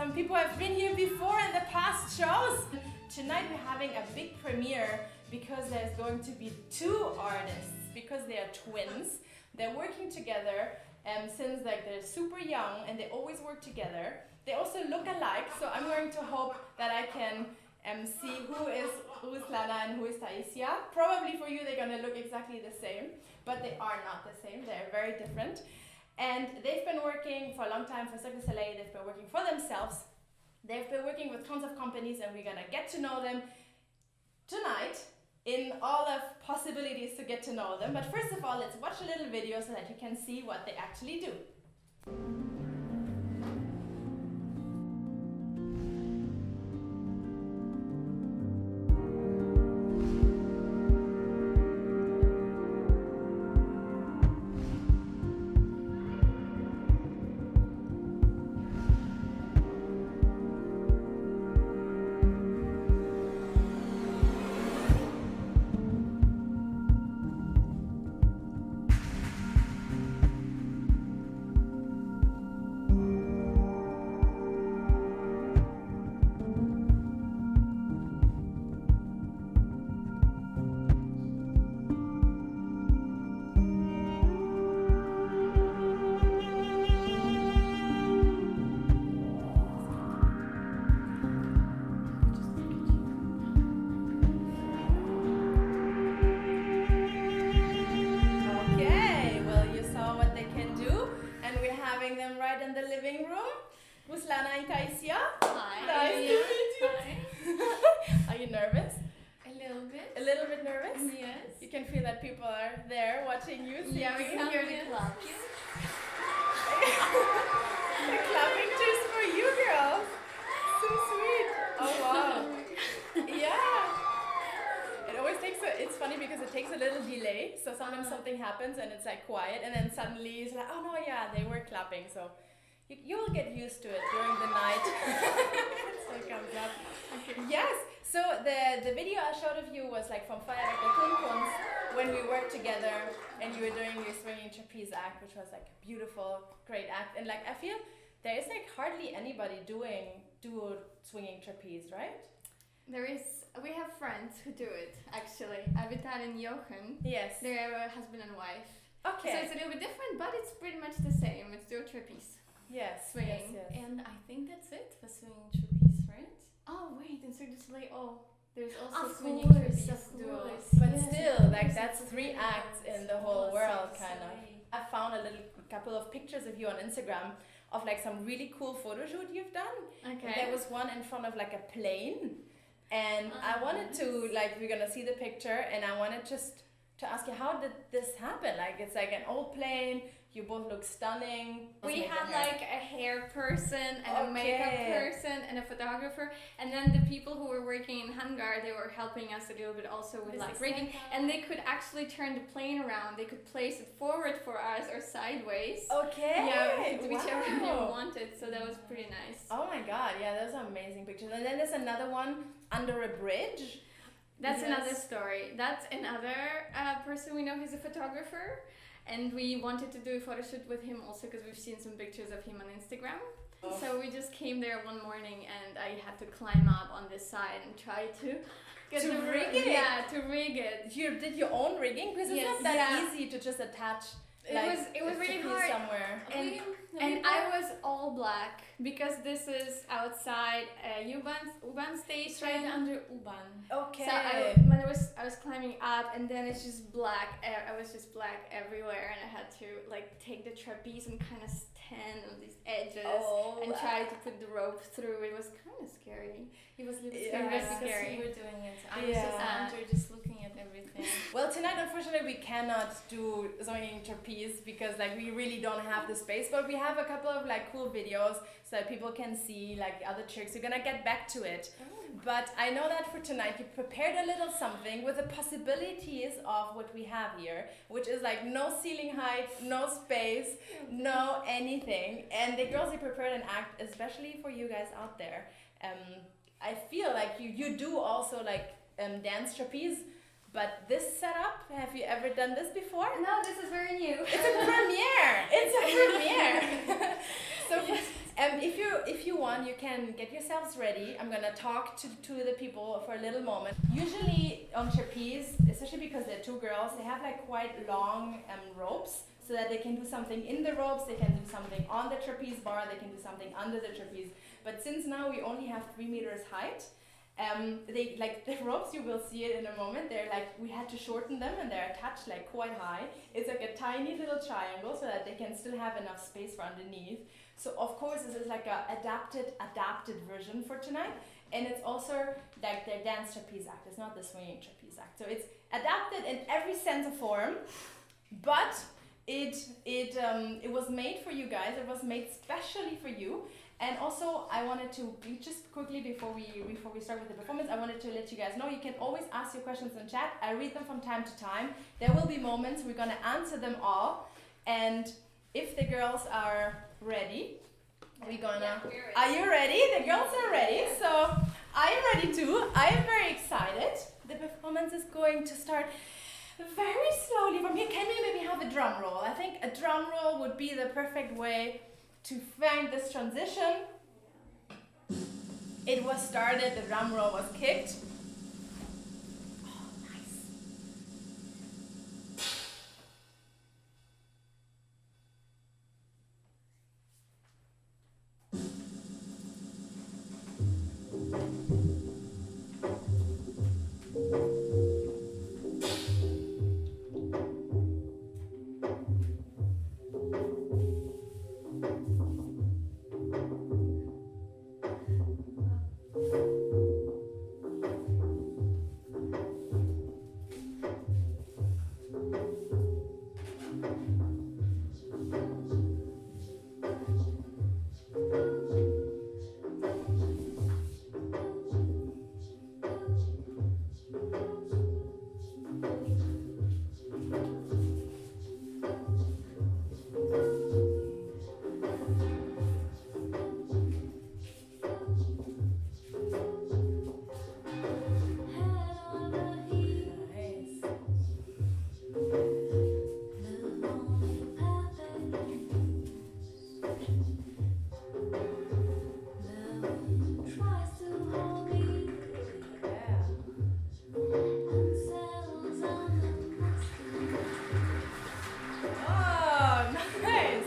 some people have been here before in the past shows. Tonight we're having a big premiere because there's going to be two artists, because they are twins. They're working together since they're super young and they always work together. They also look alike, so I'm going to hope that I can see who is Lana and who is Taisia. Probably for you they're going to look exactly the same, but they are not the same. They're very different. And they've been working for a long time for Circus LA. They've been working for themselves. They've been working with tons of companies, and we're going to get to know them tonight in all of possibilities to get to know them. But first of all, let's watch a little video so that you can see what they actually do. Lana and Taisia. Hi. Nice to meet you. Hi. Are you nervous? A little bit. A little bit nervous? Yes. You can feel that people are there watching you. Yeah, we can hear the clap. They're clapping just for you, girls. So sweet. Oh wow. Yeah. It always takes it's funny because it takes a little delay. So sometimes something happens and it's like quiet, and then suddenly it's like, oh no, yeah, they were clapping. So you'll get used to it during the night. So it comes up. Okay. Yes. So the video I showed of you was like from Feuerwerk der Tonkunst, when we worked together and you were doing your swinging trapeze act, which was like a beautiful, great act. And like I feel there is like hardly anybody doing dual swinging trapeze, right? We have friends who do it actually. Avital and Jochen. Yes. They're a husband and wife. Okay. So it's a little bit different, but it's pretty much the same. It's dual trapeze. Yes. Swinging. Yes. And I think that's it for swinging trapeze, right? Oh wait, in Circus du Soleil, there's also Of swinging course, trapeze of duo. course. But Yes, still, of like course, that's it's 3 great. acts in the whole Oh, world, so kind of. slay. I found a couple of pictures of you on Instagram of like some really cool photo shoot you've done. Okay. There was one in front of like a plane, and I wanted to we're gonna see the picture, and I wanted just to ask you, how did this happen? Like it's like an old plane. You both look stunning. We had like a hair person and a makeup Okay. person and a photographer, and then the people who were working in hangar, they were helping us a little bit also with like rigging, and they could actually turn the plane around. They could place it forward for us or sideways. Okay. Yeah, whichever Wow. you wanted. So that was pretty nice. Oh my god, yeah, those are amazing pictures. And then there's another one under a bridge. That's Yes. another story. That's another person we know. He's a photographer, and we wanted to do a photo shoot with him also because we've seen some pictures of him on Instagram. Oh. So we just came there one morning, and I had to climb up on this side and try to get To the rig it? Yeah, to rig it. You did your own rigging, because it's Yes. not that Yeah. easy to just attach. It Like, was a really trapeze hard. somewhere. And I was all black because this is outside U-Bahn station. It's right under U-Bahn. Okay. So I was climbing up, and then it's just black. I was just black everywhere, and I had to like take the trapeze and kind of stand on these edges and try to put the rope through. It was kind of scary. It was a little Yeah. scary It was because scary. you were doing it. I Yeah. was just under, just looking at everything. Well, tonight, unfortunately, we cannot do swinging trapeze because like we really don't have the space. But we have a couple of like cool videos so that people can see like other tricks. We're gonna get back to it. But I know that for tonight you prepared a little something with the possibilities of what we have here, which is like no ceiling height, no space, no anything. And the girls, they prepared an act especially for you guys out there. I feel like you do also like dance trapeze, but this setup, have you ever done this before? No, this is very new. It's a premiere. It's a premiere. So, if you want, on, you can get yourselves ready. I'm gonna talk to the people for a little moment. Usually on trapeze, especially because they're two girls, they have like quite long ropes so that they can do something in the ropes, they can do something on the trapeze bar, they can do something under the trapeze. But since now we only have 3 meters height, they like the ropes, you will see it in a moment, they're like, we had to shorten them and they're attached like quite high. It's like a tiny little triangle so that they can still have enough space for underneath. So of course this is like a adapted version for tonight, and it's also like their dance trapeze act. It's not the swinging trapeze act. So it's adapted in every sense of form, but it was made for you guys. It was made specially for you. And also, I wanted to just quickly before we start with the performance, I wanted to let you guys know you can always ask your questions in chat. I read them from time to time. There will be moments we're gonna answer them all, and if the girls are ready, we're gonna. We're ready. Are you ready? The girls are ready, so I am ready too. I am very excited. The performance is going to start very slowly from here. Can we maybe have a drum roll? I think a drum roll would be the perfect way to find this transition. It was started, the drum roll was kicked. Oh, nice.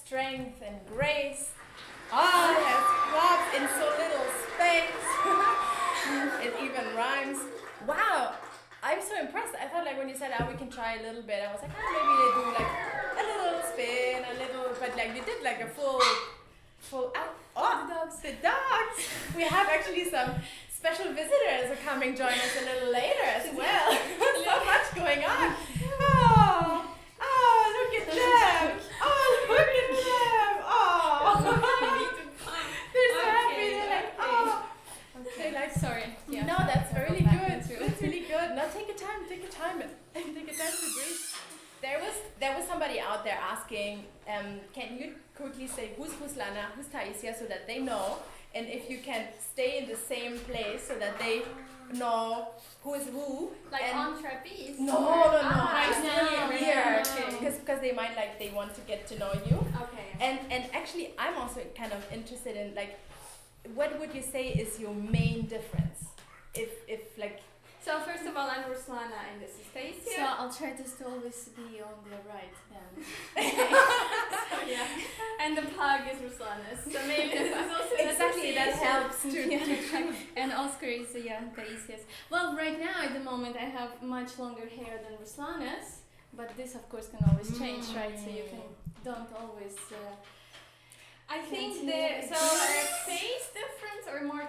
strength and grace. Ah, it has flopped in so little space. It even rhymes. Wow, I'm so impressed. I thought like when you said, "Oh, we can try a little bit," I was like, "Oh, maybe they do like a little spin, a little," but like you did like a full. The dogs. We have actually some special visitors are coming join us a little later as well. So much going on. Oh, look at them. Oh, look at them. Oh, they're so happy. They're like, oh. They're like, Sorry. Yeah. no, that's I'll go really back good. into- That's really good. Now take your time. Take your time. Take your time to breathe. There was somebody out there asking, can you quickly say who's Ruslana, who's Taisia, so that they know, and if you can stay in the same place so that they know who is who. Like and on trapeze? No. Right Just now. here, Okay. because they might like they want to get to know you. Okay. And actually, I'm also kind of interested in like, what would you say is your main difference? If like. So first of all, I'm Ruslana and this is Stacia. So I'll try to always be on the right then. Yeah. And the pug is Ruslana's. So maybe this is also an Exactly, that association. helps to And Oscar is Taisia's. Well, right now at the moment I have much longer hair than Ruslana's, but this of course can always change, right? So you don't always. I think Continue. so face difference or more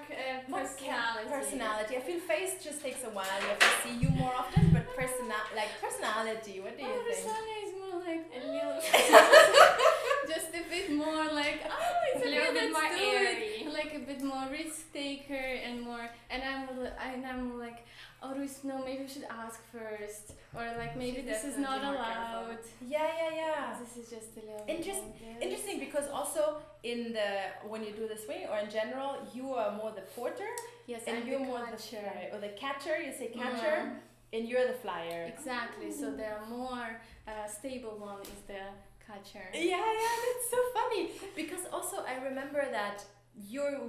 personality? Personality. I feel face just takes a while. You have to see you more often, but personality. What do you think? Ruslana is more like A little just a bit more like it's a little bit more let's do it. airy. Like a bit more risk taker and more, and I'm like, oh, no, maybe we should ask first, or like maybe She's this is not definitely more allowed. Yeah. This is just a little Interesting, because also when you do the swing or in general, you are more the porter, Yes, and I'm you're the more catcher. the flyer, or the catcher. You say catcher, and you're the flyer. Exactly. So the more stable one is the catcher. Yeah, that's so funny. Because also I remember that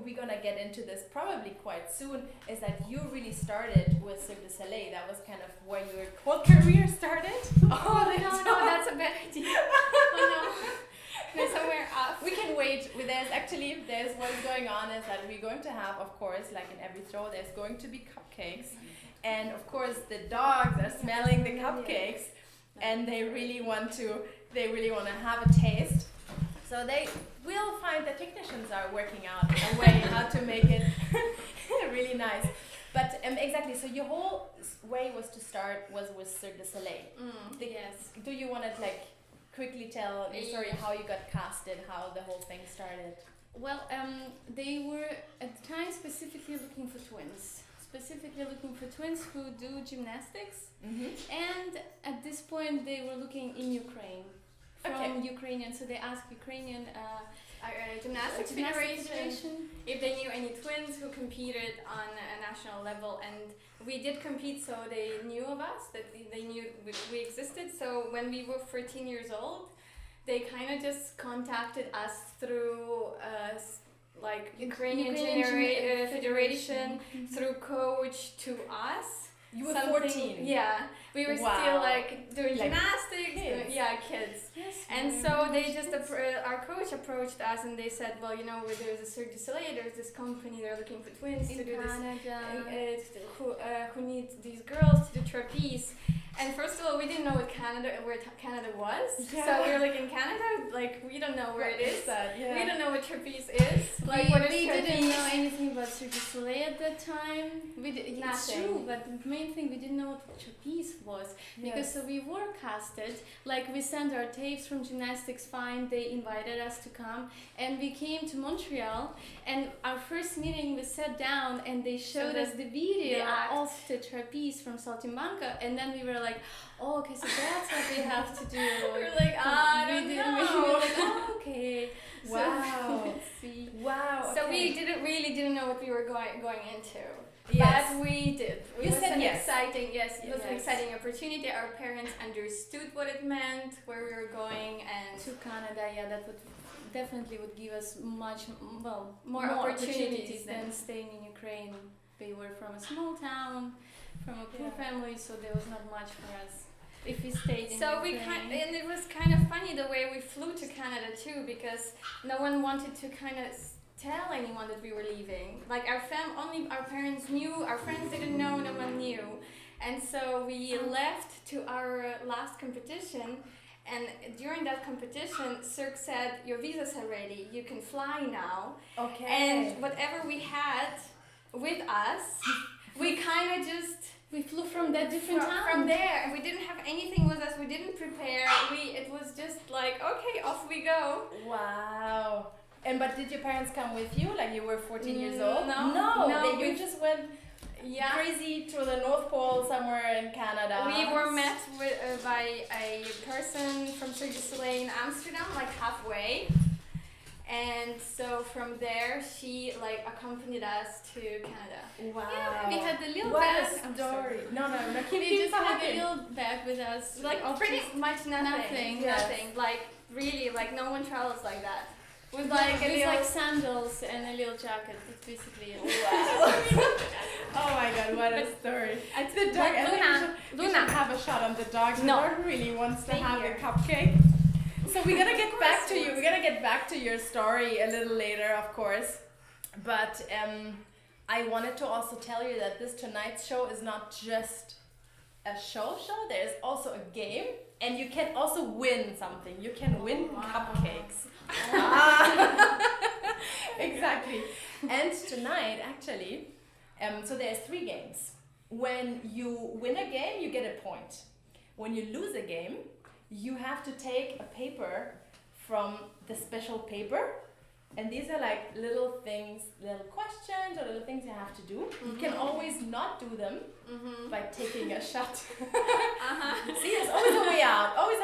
we're gonna get into this probably quite soon, is that you really started with Cirque du Soleil. That was kind of where your whole career started. Oh no, that's a bad idea. Oh no. We're somewhere off. We can wait. There's what's going on is that we're going to have, of course, like in every show, there's going to be cupcakes. And of course the dogs are smelling the cupcakes and they really want to have a taste. So they will find the technicians are working out a way how to make it really nice. But exactly, so your whole way was to start was with Cirque du Soleil. Yes. Do you want to like quickly tell your story, how you got casted, how the whole thing started? Well, they were at the time specifically looking for twins who do gymnastics. And at this point they were looking in Ukraine from Ukrainian, so they asked Ukrainian Gymnastics Federation if they knew any twins who competed on a national level, and we did compete, so they knew of us, that they knew we existed. So when we were 14 years old, they kind of just contacted us through like Ukrainian Federation, through coach to us. You were Something- 14. Yeah, we were still like doing Like gymnastics. kids. Kids. And so they just our coach approached us and they said, well, there's a Cirque du Soleil, there's this company, they're looking for twins to do this, who needs these girls to do trapeze. And first of all, we didn't know where Canada was. Yeah. So we were like, in Canada, like we don't know where it is. Yeah. We don't know what trapeze is. Like what is we trapeze? didn't know anything about Cirque du Soleil at that time. It's Nothing. true, but the main thing, we didn't know what trapeze was. Because so we were casted, like we sent our tapes from Gymnastics Fine, they invited us to come, and we came to Montreal, and our first meeting we sat down and they showed us the video of the trapeze from Saltimbanca, and then we were like, oh, okay, so that's what we have to do. We were like, I don't We know. were like, oh, okay. Wow. So, let's see. Wow. So we didn't know what we were going into. But we did. You said an yes. It was an Yes. exciting opportunity. Our parents understood what it meant, where we were going, and To Canada, that would definitely would give us more opportunities than staying in Ukraine. They were from a small town, from a poor family, so there was not much for us if we stayed in so Ukraine. and it was kind of funny the way we flew to Canada too, because no one wanted to kind of tell anyone that we were leaving. Like only our parents knew, our friends didn't know, no one knew. And so we left to our last competition, and during that competition, Cirque said, your visas are ready, you can fly now. Okay. And whatever we had with us, we kind of just... We flew from that different town. From there, and we didn't have anything with us, we didn't prepare, it was just like, okay, off we go. Wow. But did your parents come with you? Like you were 14 years old? No. You just went crazy to the North Pole somewhere in Canada. We were met by a person from Cirque du Soleil in Amsterdam, like halfway. And so from there, she like accompanied us to Canada. Wow. Yeah, we had the little what bag. a story. No, We just had a little bag with us. Like pretty much nothing. Yes. Nothing. Like really, like no one travels like that. With like sandals and a little jacket. That's basically it. Wow. Oh my god, what a story. It's The dog, I think we should have a shot on the dog. The dog really wants to have a cupcake. So we're gonna get back to you. We're gonna get back to your story a little later, of course. But I wanted to also tell you that this tonight's show is not just a show. There's also a game, and you can also win something. You can win cupcakes. Exactly. And tonight, actually, so there's 3 games. When you win a game, you get a point. When you lose a game, you have to take a paper from the special paper, and these are like little things, little questions or little things you have to do. You can always not do them by taking a shot. See, there's always a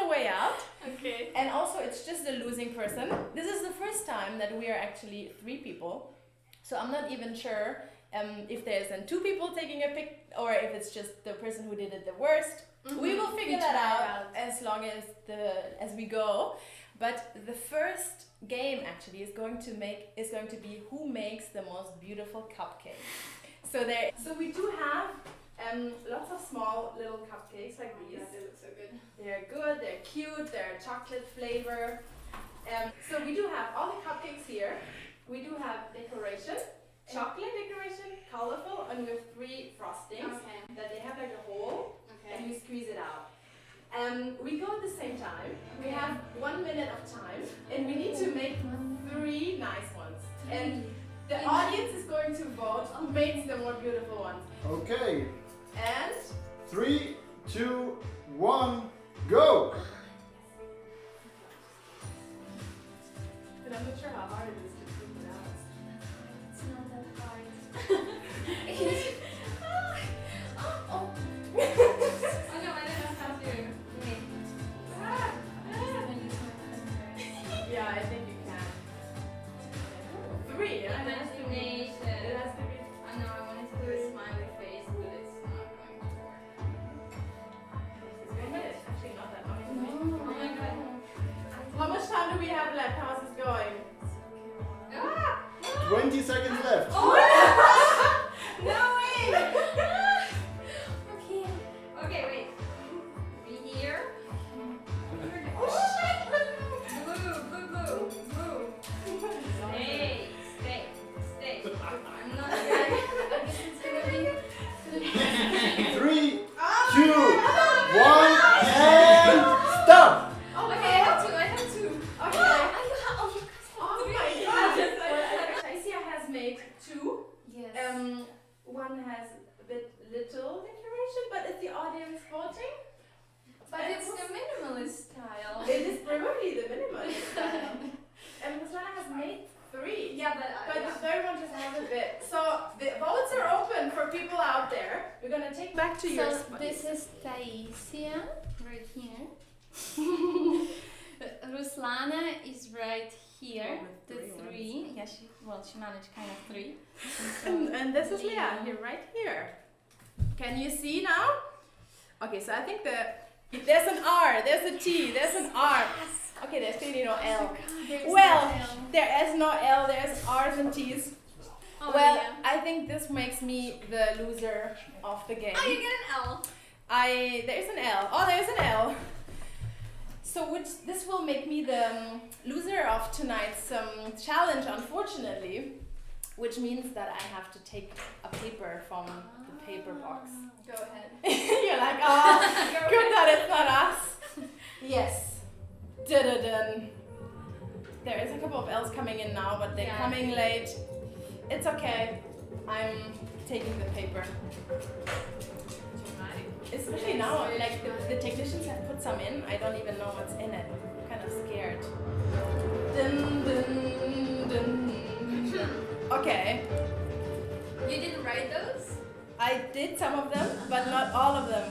way out, Okay. And also it's just the losing person. This is the first time that we are actually 3 people, so I'm not even sure if there's then 2 people taking a pic or if it's just the person who did it the worst. We will figure that out as long as we go. But the first game actually is going to be who makes the most beautiful cupcake. So we do have lots of small little cupcakes like these. Yeah, they look so good. They're good, they're cute, they're chocolate flavor. So we do have all the cupcakes here. We do have decoration, chocolate decoration, colorful, and with 3 frostings that they have like a hole. And you squeeze it out. We go at the same time. We have 1 minute of time, and we need to make 3 nice ones. And the audience is going to vote who makes the more beautiful ones. Okay. And 3, 2, 1, go! but I'm not sure how hard it is to squeeze it out. It's not that hard. Oh no, I don't know how to. Wait. Yeah, I think you can. 3, yeah? Imagination. It has to be. I know, I wanted to do a smiley face, but it's not going to work. It's 1 minute. It's actually not that long. Oh my god. How much time do we have left? How is this going? Ah! 20 seconds left. No way! Okay, wait. Be here. Oh shit! Boo. Stay. I'm not ready. I guess it's gonna be... 3, 2, 1, and stop! Okay, I have to. Okay. Oh my god. Taisia has made 2. Yes. One has a bit little decoration, but is the audience voting? But it's the minimalist style. It is probably the minimalist style. And Ruslana has made 3. Yeah, But the third one just has a bit. So the votes are open for people out there. We're gonna take back to your So spot. this is Taisia, right here. Ruslana is right here, Oh, the with 3. Yeah, she managed kind of 3. And this is Leah, here, right here. Can you see now? Okay, so I think there's an R, there's a T, there's an R. Okay, there's clearly no L. Well, there is no L, there's R's and T's. Oh, Well, yeah. I think this makes me the loser of the game. Oh, you get an L. There's an L. Oh, there's an L. So this will make me the loser of tonight's challenge, unfortunately, which means that I have to take a paper from the paper box. Go ahead. You're like, oh, good that it's not us. Yes. Dun-dun-dun. There is a couple of L's coming in now, but they're coming late. It's okay. I'm taking the paper. Especially now, like the technicians have put some in. I don't even know what's in it. I'm kind of scared. Dun, dun, dun. Okay. You didn't write those? I did some of them, but not all of them.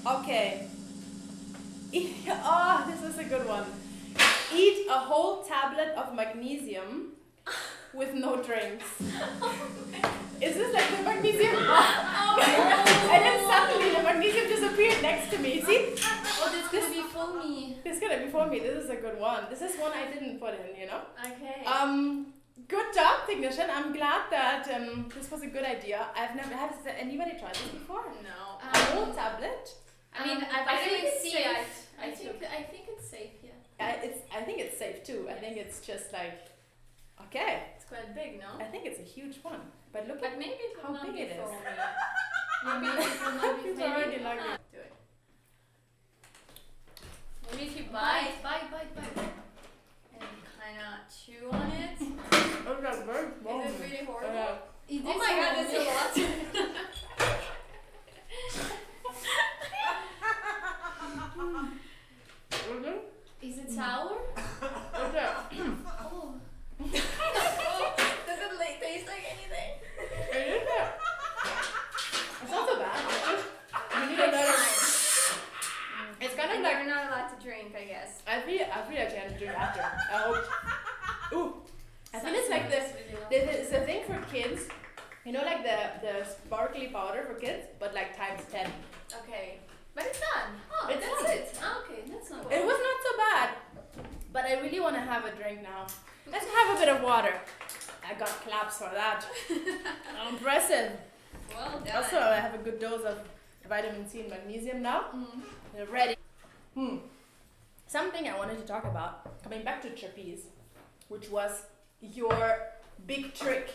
Okay. Oh, this is a good one. Eat a whole tablet of magnesium with no drinks. Is this like the magnesium? And then suddenly the magnesium disappeared next to me. See? Oh, this is gonna be for me. This is gonna be for me. This is a good one. This is one I didn't put in, you know? Okay. Good job, technician. I'm glad that this was a good idea. Has anybody tried this before? No. A whole tablet? I mean, I think didn't it's see safe. it. I think it's safe. Yeah. I think it's safe too. I think it's just like, okay. It's quite big, no? I think it's a huge one. But look But at maybe it how will not big be it is. for me. Maybe it will not be It's maybe- already like it. Do it. Maybe if you bite, And kind of chew on it. Oh, that's very small. Is it really horrible? It Oh is my god, horrible. that's a lot. Is it sour? Okay. Oh. Does it taste like anything? It's not so bad. You need a better. It's kind of And like you're not allowed to drink, I guess. I feel like I can drink after. I hope. Ooh. I think it's like this. It's a thing for kids. You know, like the sparkly powder for kids, but like times 10. Okay. But it's done. Oh, It's that's done. it. Ah, okay, that's not It was not so bad, but I really want to have a drink now. Let's have a bit of water. I got claps for that. Impressive. Well done. Also, I have a good dose of vitamin C and magnesium now. They're ready. Something I wanted to talk about, coming back to trapeze, which was your big trick.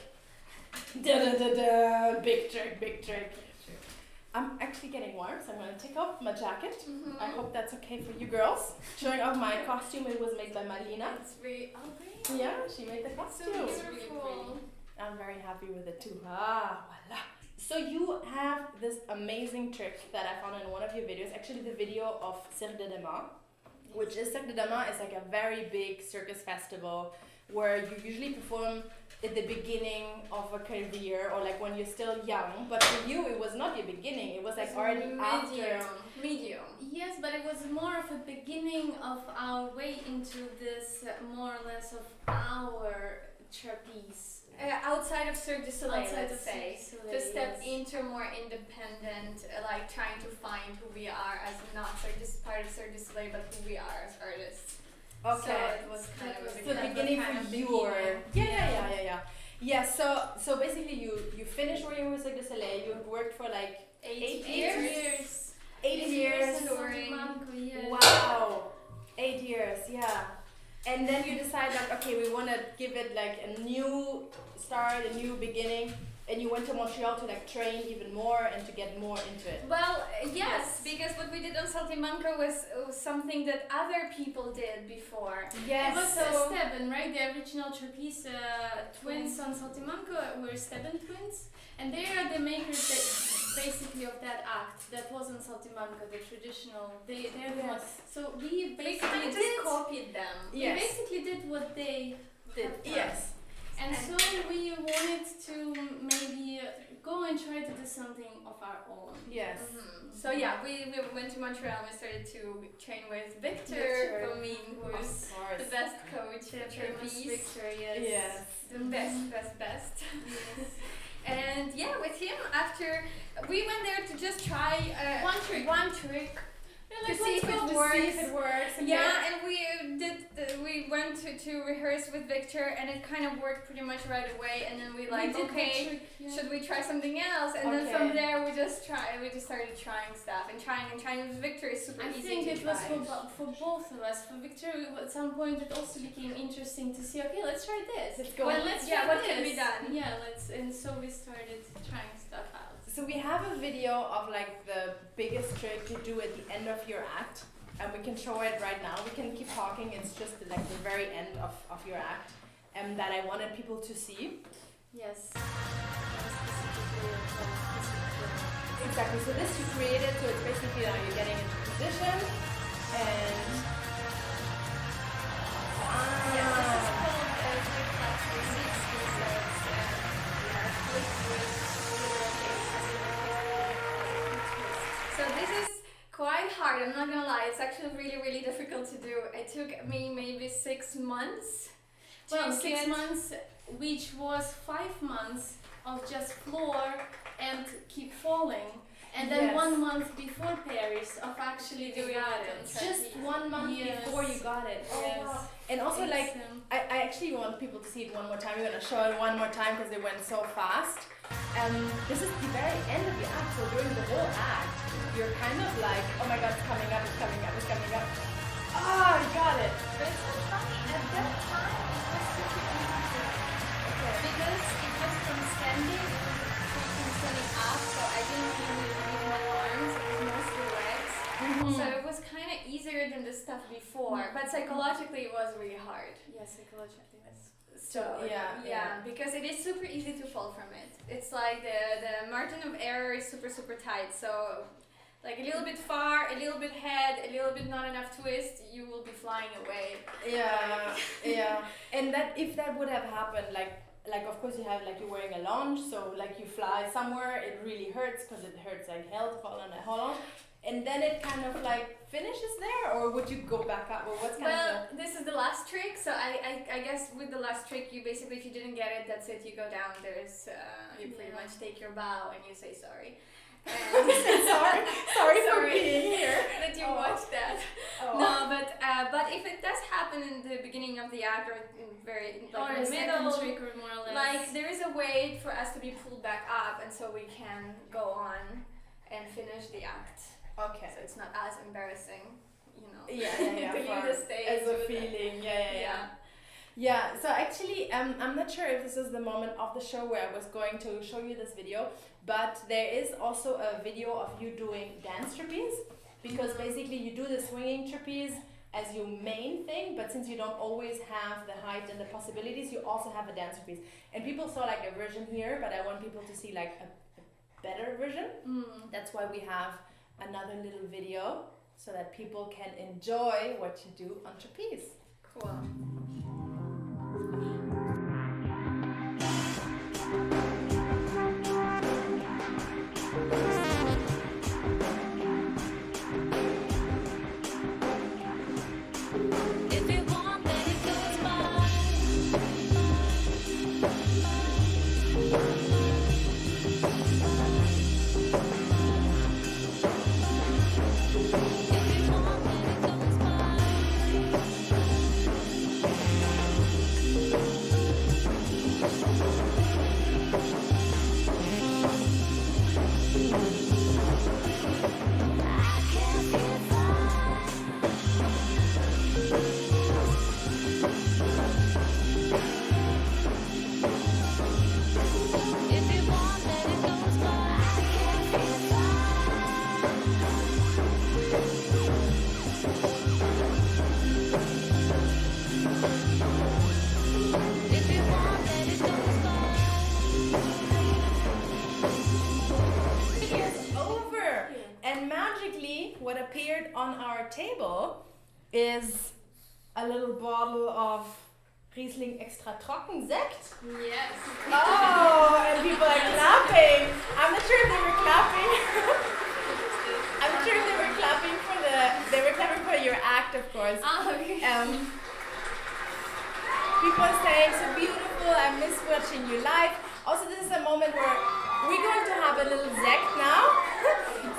Da-da-da-da, big trick. I'm actually getting warm, so I'm going to take off my jacket. I hope that's okay for you girls. Showing off my costume, it was made by Marlena. It's really, oh, really? Yeah, she made the costume. beautiful. I'm very happy with it too. Ah, voila. So you have this amazing trick that I found in one of your videos, actually the video of Cirque de Demain, which is Cirque de Demain is like a very big circus festival where you usually perform at the beginning of a career or like when you're still young, but for you it was not your beginning, it was like already after. Medium. Yes, but it was more of a beginning of our way into this more or less of our trapeze. Outside of Cirque du Soleil, Outside let's of say. Cirque du To Soleil, step yes. into more independent, like trying to find who we are as not just part of Cirque du Soleil, but who we are as artists. Okay. So it was kind of So the beginning kind for of your beginning. yeah. So basically you finished working with Cirque du Soleil. You worked for like 8 years. 8 8 years. years. in touring. Monaco, yes. Wow. 8 years. Yeah. And then you decide like, okay, we want to give it like a new start, a new beginning. And you went to Montreal to like train even more and to get more into it. Well, yes, because what we did on Saltimbanco was something that other people did before. Yes. It was So- Steban, right? The original trapeze twins on Saltimbanco were Steban twins, and they are the makers that basically of that act that was on Saltimbanco, the traditional. They're the ones. So we We basically kind of just copied them. we Yes. basically did what they Did. have done. Yes. And so we wanted to maybe go and try to do something of our own. Yes. So yeah, we went to Montreal and we started to train with Victor Victor. Gomin, who's Of course. the best coach The at famous trapeze. Victor, yes. Yes. The best. And yeah, with him, after we went there to just try One trick. One trick. We're To like, see let's if it go. works. See if it works. Okay. Yeah, and we did. We went to rehearse with Victor, and it kind of worked pretty much right away. And then we like, did the okay, trick, yeah. should we try something else? And then from there we just started trying stuff and trying. With Victor is super easy. I think to it try. was for both of us. For Victor, at some point it also became interesting to see. Okay, let's try this. Let's go. Well, let's yeah, try what this. can be done? Yeah, and so we started trying stuff out. So we have a video of like the biggest trick you do at the end of your act, and we can show it right now. We can keep talking. It's just like the very end of your act, and that I wanted people to see. Yes. Exactly. So this you created. So it's basically now you're getting into position, and So this is quite hard, I'm not gonna lie, it's actually really difficult to do. It took me maybe 6 months. Well, 6 months, which was 5 months of just floor and keep falling. And then 1 month before Paris of actually doing it. Just 1 month before you got it. Oh, yes. Wow. And also like, I actually want people to see it one more time. We're gonna show it one more time because it went so fast. This is the very end of the act, so during the whole act, you're kind of like, oh my god, it's coming up, it's coming up, it's coming up. Ah, you got it. But it's so funny, at that time it was super easy. Because it was from standing up, so I didn't really use my arms, it was mostly legs. So it was kind of easier than the stuff before, but psychologically it was really hard. Yeah, psychologically. So yeah, because it is super easy to fall from it. It's like the margin of error is super tight. So like a little bit far, a little bit head, a little bit not enough twist, you will be flying away. Yeah. And that if that would have happened, like of course you have like you're wearing a lunge, so like you fly somewhere, it really hurts because it hurts like hell to fall on a lunge. And then it kind of like finishes there, or would you go back up, or what's kind of this is the last trick, so I guess with the last trick you basically, if you didn't get it, that's it, you go down, there's you pretty much take your bow and you say sorry. sorry for being here. That you watched that. No, but if it does happen in the beginning of the act or in the middle, trick or more or less. like there is a way for us to be pulled back up, and so we can go on and finish the act. Okay. So it's not as embarrassing, you know. Yeah. to leave the stage as a with feeling. Yeah. So actually, I'm not sure if this is the moment of the show where I was going to show you this video, but there is also a video of you doing dance trapeze, because basically you do the swinging trapeze as your main thing, but since you don't always have the height and the possibilities, you also have a dance trapeze. And people saw like a version here, but I want people to see like a better version. That's why we have another little video so that people can enjoy what you do on trapeze. Cool. On our table is a little bottle of Riesling Extra Trocken Sekt. Yes. Oh, and people are clapping. I'm not sure if they were clapping. I'm not sure if they were clapping for they were clapping for your act, of course. Oh, okay. People are saying, so beautiful, I miss watching you live. Also, this is a moment where we're going to have a little Sekt now.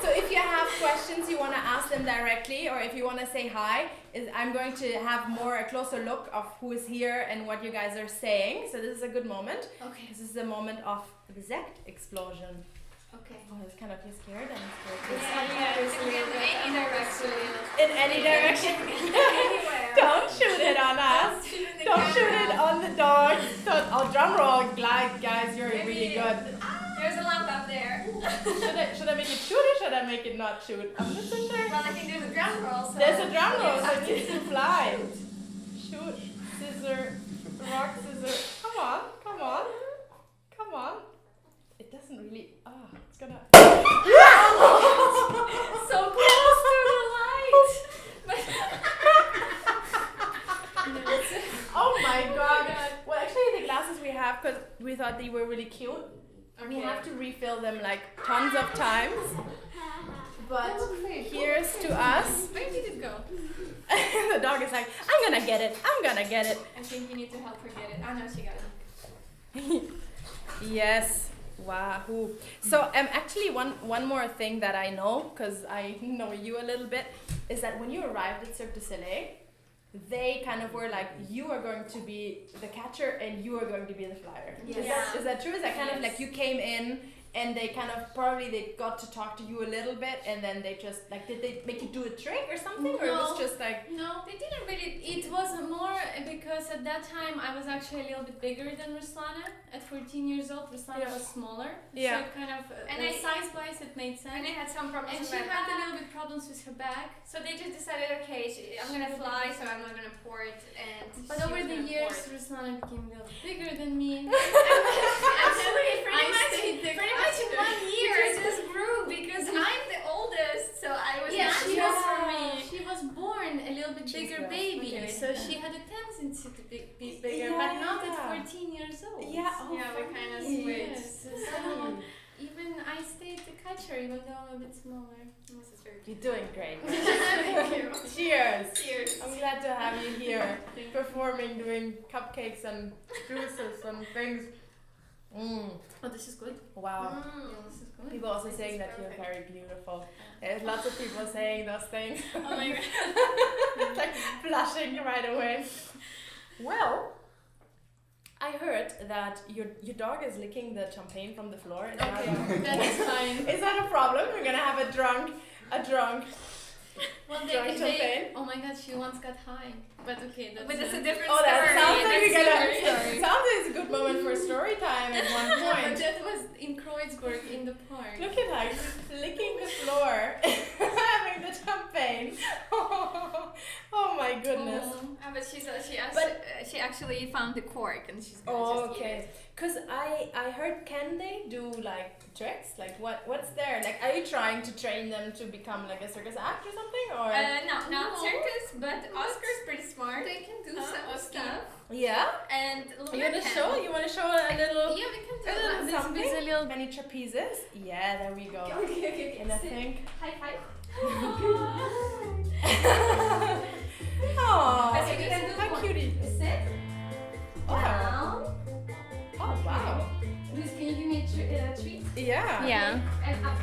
So if you have questions you want to ask them directly, or if you want to say hi, I'm going to have a closer look of who is here and what you guys are saying. So this is a good moment. Okay. This is the moment of the exact explosion. Okay. Oh, it's kind of you scared. I'm scared. In In any direction. Anywhere. Don't shoot it on us. Don't shoot it on the dogs. Oh, drum roll, guys, you're really good. There's a lamp up there. Should I make it shoot or should I make it not shoot? I'm not so sure. Well, I think there's a drum roll. So There's a drum roll, so it needs to fly. Shoot, scissor, rock, scissor. Come on, come on, come on. It doesn't really. It's gonna. So close to the light. Oh my god. Well, actually, the glasses we have, because we thought they were really cute. We have to refill them like tons of times. But here's to us. Where did it go? The dog is like, I'm gonna get it. I'm gonna get it. I think you need to help her get it. I know she got it. Yes. Wahoo. So actually one more thing that I know, because I know you a little bit, is that when you arrived at Cirque du Soleil, they kind of were like, you are going to be the catcher and you are going to be the flyer. Yes. Is that true? Is that kind of like you came in and they kind of they got to talk to you a little bit and then they just like, did they make you do a trick or something? Or it was just like... No, they didn't really. It was more because at that time I was actually a little bit bigger than Ruslana. At 14 years old, Ruslana was smaller. Yeah. So it kind of, size-wise it made sense. And I had some problems And with she my had a back. little bit problems with her back. So they just decided, okay, I'm gonna fly, so I'm not gonna port. And But she over was the gonna years, port. Ruslana became a little bigger than me. Actually, pretty stayed much in 1 year it just grew because I'm the oldest, so I was not she just was, for me. she was born a little bit bigger baby, Okay. so she had a tendency to be bigger, Yeah, but not yeah. at 14 years old. Yeah, oh, Yeah, we kind of funny. switched. Yes, so even I stayed the catcher, even though I'm a bit smaller. This is very You're doing great. Thank you. Cheers. Cheers. I'm glad to have you here performing, doing cupcakes and juices and things. Oh, this is good. Wow. This is good. People also saying that you're very beautiful. There's lots of people saying those things. Oh my god. It's like blushing right away. Well, I heard that your dog is licking the champagne from the floor. Is that That is fine. is that a problem? We're gonna have a drunk. Well, Drunk champagne? oh my god, she once got high. But okay, that's But it's a a different Oh, that story. sounds like we're gonna. Sorry. Sounds like it's a good moment for story time at one But point. that was in Kreuzberg in the park. Look at her, she's licking the floor, having the champagne. Oh my goodness. But But- she actually found the cork and she's gonna Oh, just eat okay. it. Cause I heard, can they do like tricks? Like what's there? Like, are you trying to train them to become like a circus act or something? Or No, not No. circus, but Oscar's pretty smart. They can do Huh? some stuff. yeah. And You wanna show? You wanna show a little? Yeah, we can do A little that. something? This is a little Any trapezes? Yeah, there we go. Okay. And I think. High five. Oh, Okay, we can do how one. cutie. Sit. Oh, Down. oh wow. Luis, can you give me a treat? Yeah. Yeah. And up.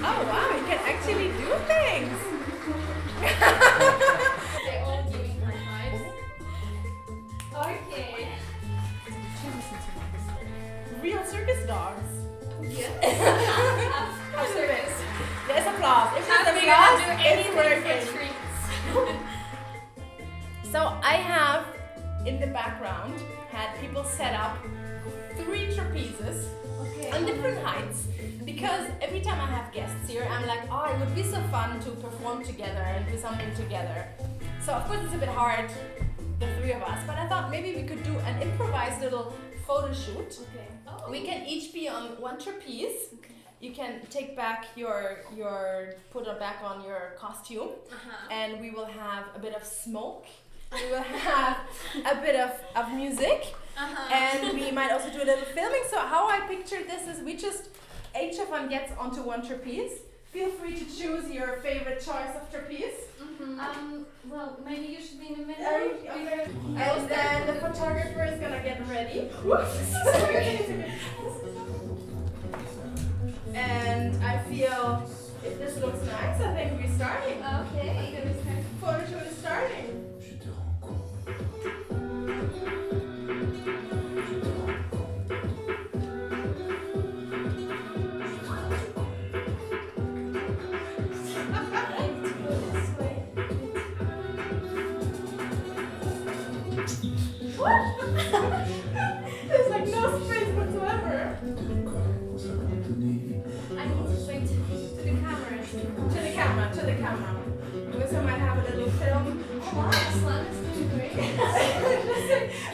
Oh wow, you can actually do things. They all give me high fives. Okay. Real circus dogs. Yeah. Circus. There's applause. If How there's are we gonna applause, do it's anything for working. treats? So I have in the background had people set up 3 trapezes Okay. on different heights, because every time I have guests here, I'm like, oh, it would be so fun to perform together and do something together. So of course it's a bit hard, the 3 of us, but I thought maybe we could do an improvised little photo shoot. Okay. We can each be on 1 trapeze. You can take back put it back on your costume, and we will have a bit of smoke. We will have a bit of music, and we might also do a little filming. So how I pictured this is each of them gets onto 1 trapeze. Feel free to choose your favorite choice of trapeze. Well, maybe you should be in the middle. Okay. And then the photographer is gonna get ready. And I feel this looks nice. I think we're starting. Okay. Photo shoot is starting. Je te rencontre. There's like no space whatsoever. On s'est donné. I need to wait to the camera. To the camera, to the camera. We also might have a little film. Oh wow, this one is doing great.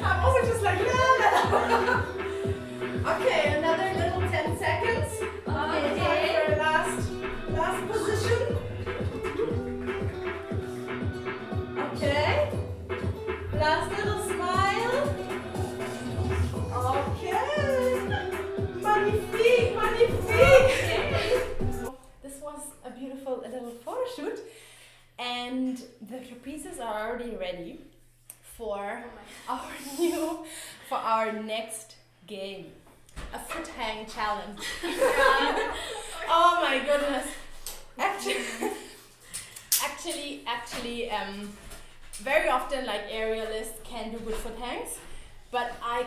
I'm also just like, la, la, la. Okay, another little 10 seconds. Okay. For last position. Okay. Last little smile. Okay. Magnifique, magnifique. So this was a beautiful little photo shoot, and the trapezes are already ready for our next game, a foot hang challenge. Oh my goodness! Actually, very often like aerialists can do good foot hangs, but I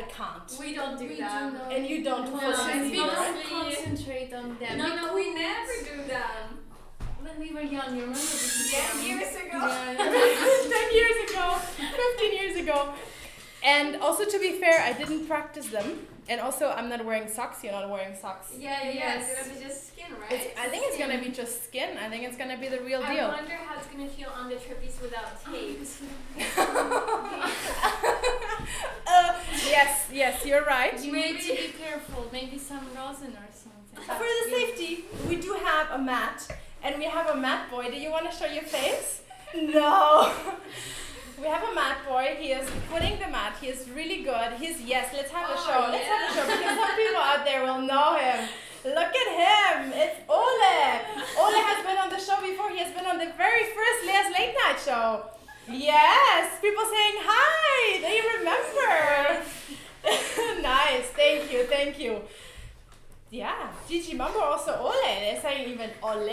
can't. We don't do We that. do not. And you don't No, for and we right? don't concentrate on them. No, we never do that. When we were young, you remember this? Yeah, years ago. Yeah. 10 years ago, 15 years ago. And also, to be fair, I didn't practice them. And also, I'm not wearing socks. You're not wearing socks. Yeah, Yes. it's gonna be just skin, right? I think it's gonna be just skin. I think it's gonna be the real I deal. wonder how it's gonna feel on the trapeze without tape. Yes, you're right. You need to be careful. Maybe some rosin or something. For the safety, we do have a mat. And we have a mat boy. Do you want to show your face? No. We have a mat boy. He is putting the mat. He is really good. Let's have a show. Let's have a show because some people out there will know him. Look at him. It's Ole. Ole has been on the show before. He has been on the very first Leah's Late Night show. Yes. People saying hi. They remember. Nice. Thank you. Yeah, Gigi Mambo also Ole. They're saying even Ole.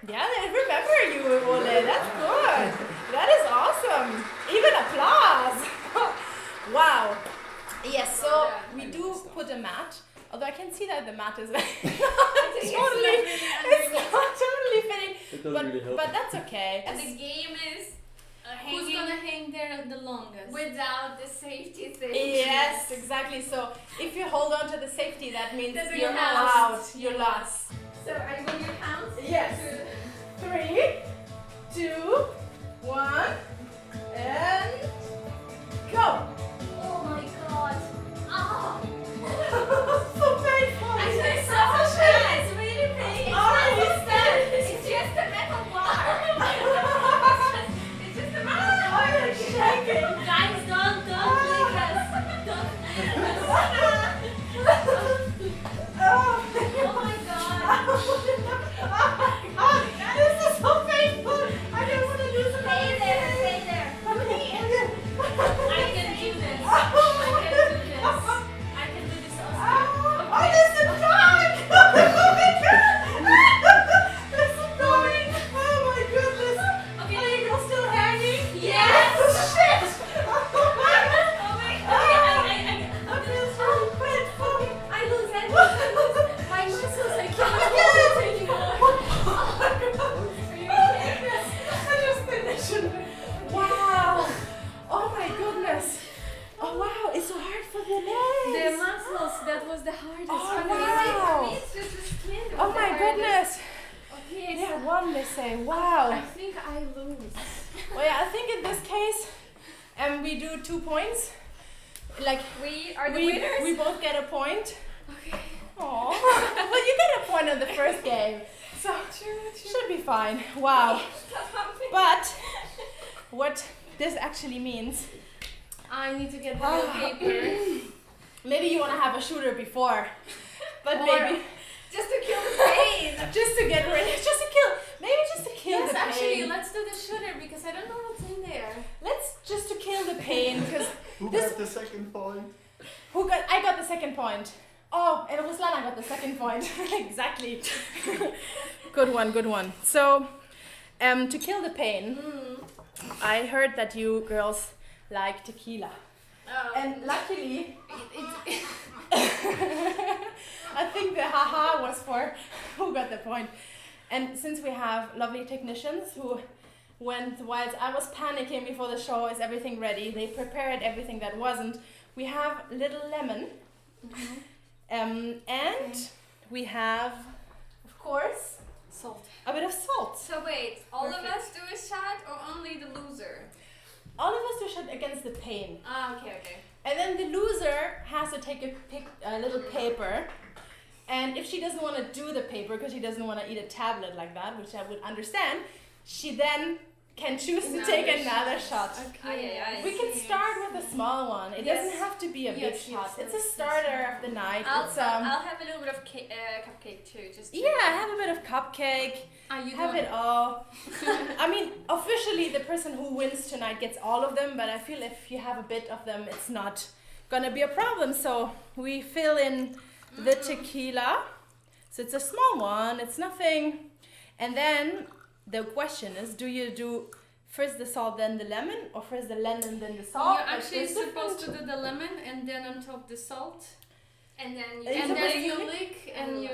Yeah, they remember you, Ole. That's good. That is awesome. Even applause. Wow. Yes, so we do put a mat. Although I can see that the mat is it's not totally fitting. It doesn't really help. But that's okay. And the game is Who's hanging gonna hang there the longest? without the safety thing. Yes, exactly. So if you hold on to the safety, that means That's you're your out. lost. You're lost. So are you going to count? Yes. 3, 2, 1, and go. Oh my god. Oh. So painful. Actually, it's so bad. It's really painful. Oh, It's not it's just a metal bar. It's just a metal bar. Oh, you're shaking. Guys, don't leave us. Don't. Oh. Oh my god. Oh my God, this is so painful. I don't want to do some. Stay there. Stay there. Okay. I can do this. I can do this. I can do this also. Oh, this is dark. Oh my God. This is going. Oh my goodness. Okay. Are you girls still hanging? Yes. Shit. Oh my God. Oh my god. I feel so painful. I lose it. My muscles, I can't hold it anymore. I just finished. Wow. Oh my goodness. Oh wow, it's so hard for the legs. The muscles, that was the hardest Oh, part. wow. It's just the skin. Oh my goodness. Okay, Yeah, so one they say. I Wow. think I lose. Well, yeah, I think in this case, we do 2 points. Like We are the winners. we both get a point. Okay. Aww. Well, you get a point on the first game, so should be fine. Wow. But what this actually means, I need to get the real paper. maybe you want to have a shooter before, but Or- maybe Just to kill the pain. just to get rid, just to kill the Yes, pain. actually, let's do the shooter because I don't know what's in there. Let's just to kill the pain, because Who This- got the second point? I got the second point. Oh, and Ruslana got the second point. Exactly. Good one, good one. So, to kill the pain, I heard that you girls like tequila. And luckily, I think the haha was for who got the point. And since we have lovely technicians who went, whilst I was panicking before the show, is everything ready? They prepared everything that wasn't. We have little lemon. And we have, of course, Salt. a bit of salt. So wait, all Perfect. of us do a shot or only the loser? All of us do shot against the pain. Ah, okay. And then the loser has to take a little paper. And if she doesn't want to do the paper because she doesn't want to eat a tablet like that, which I would understand, she then can choose to take another shot. We can start with a small one. It doesn't have to be a big shot. It's a starter of the night. I'll It's have a little bit of cupcake too. Just to have a bit of cupcake. You Have it all. I mean, officially the person who wins tonight gets all of them, but I feel if you have a bit of them, it's not gonna be a problem. So we fill in the tequila. So it's a small one, it's nothing. And then the question is, do you do first the salt, then the lemon, or first the lemon, then the salt? You're actually supposed to do the lemon and then on top the salt. and then And then you lick and you...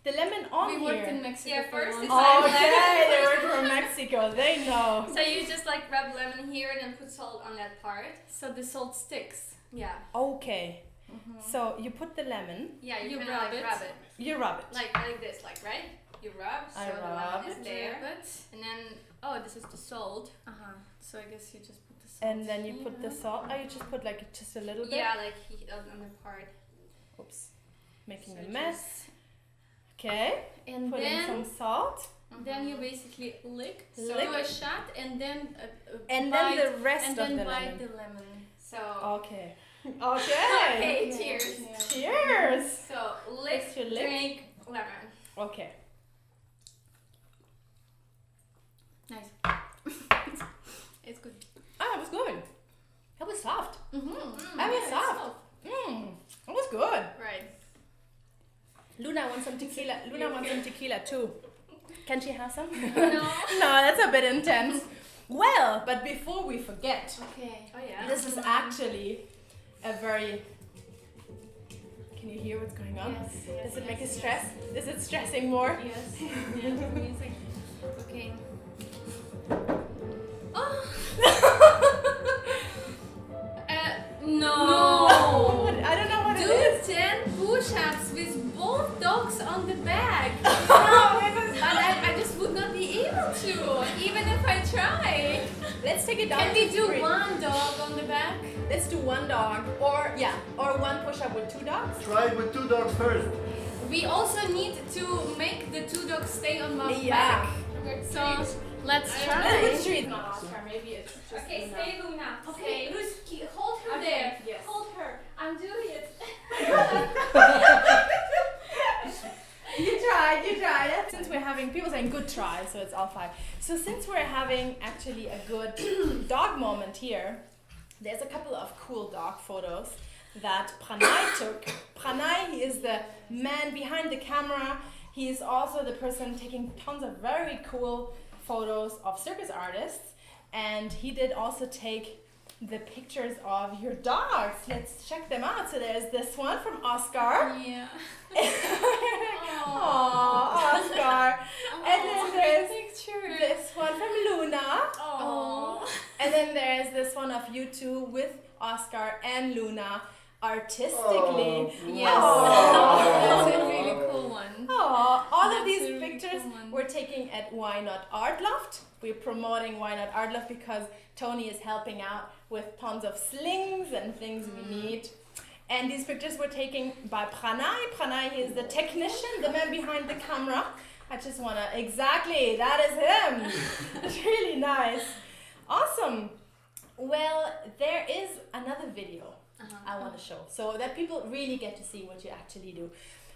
The lemon on We here. worked in Mexico Yeah, for first a it's long time. Okay, they were from Mexico, they know. So you just like rub lemon here and then put salt on that part. So the salt sticks. Yeah. Okay, so you put the lemon, Yeah, you You kinda rub like it. rub it. you rub it. Like this, like right? You rub, so I the rub. lemon is there. But, And then this is the salt. so I guess you just put the salt. And then you put the salt. Oh, you just put like just a little bit. Yeah, like on the part. Oops, making So a mess. Okay, And put in then, some salt. then you basically lick. So Lick. do a shot and then And bite, then the rest and of then the bite lemon. the lemon. So Okay. Okay. okay, cheers. Cheers. So lick, Extra lick. drink, lemon. Okay. Nice. It's good. Ah, it was good. That was soft. Mm-hmm. That was soft. That was good. Right. Luna wants some tequila. Luna wants some tequila too. Can she have some? No. No, that's a bit intense. Well, but before we forget, Okay. Oh yeah. this is actually a very... Can you hear what's going on? Yes. Does it make you stress? Is it stressing more? Yes. Yes. The music. Okay. Oh. No. I don't know what it Do is. 10 push-ups with both dogs on the back. No, it was- But I just would not be able to, even if I try. Let's take it down. Can we to do 3. one dog on the back? Let's do one dog, or one push-up with 2 dogs. Try it with 2 dogs first. We also need to make the 2 dogs stay on my Yeah. back. So let's Let's try. do 3. No, Oscar, maybe it's just Okay, enough. stay Luna. Okay, Luz, hold her Okay, there. yes. Hold her. I'm doing it. You tried. Since we're having people saying good try, so it's all 5. So since we're having actually a good dog moment here, there's a couple of cool dog photos that Pranay took. Pranay, he is the man behind the camera. He is also the person taking tons of very cool photos of circus artists, and he did also take the pictures of your dogs. Let's check them out. So there's this one from Oscar. Yeah. Aww, Oscar. And then there's picture. this one from Luna. Oh. And then there's this one of you two with Oscar and Luna artistically. Yes. Aw. That's a really cool one. Aww. All of That's these a really pictures cool one. we're taking at Why Not Art Loft. We're promoting Why Not Art Loft because Tony is helping out with tons of slings and things we need. And these pictures were taken by Pranay. Pranay is the technician, the man behind the camera. I just wanna, exactly, that is him. It's really nice. Awesome. Well, there is another video I want to show so that people really get to see what you actually do.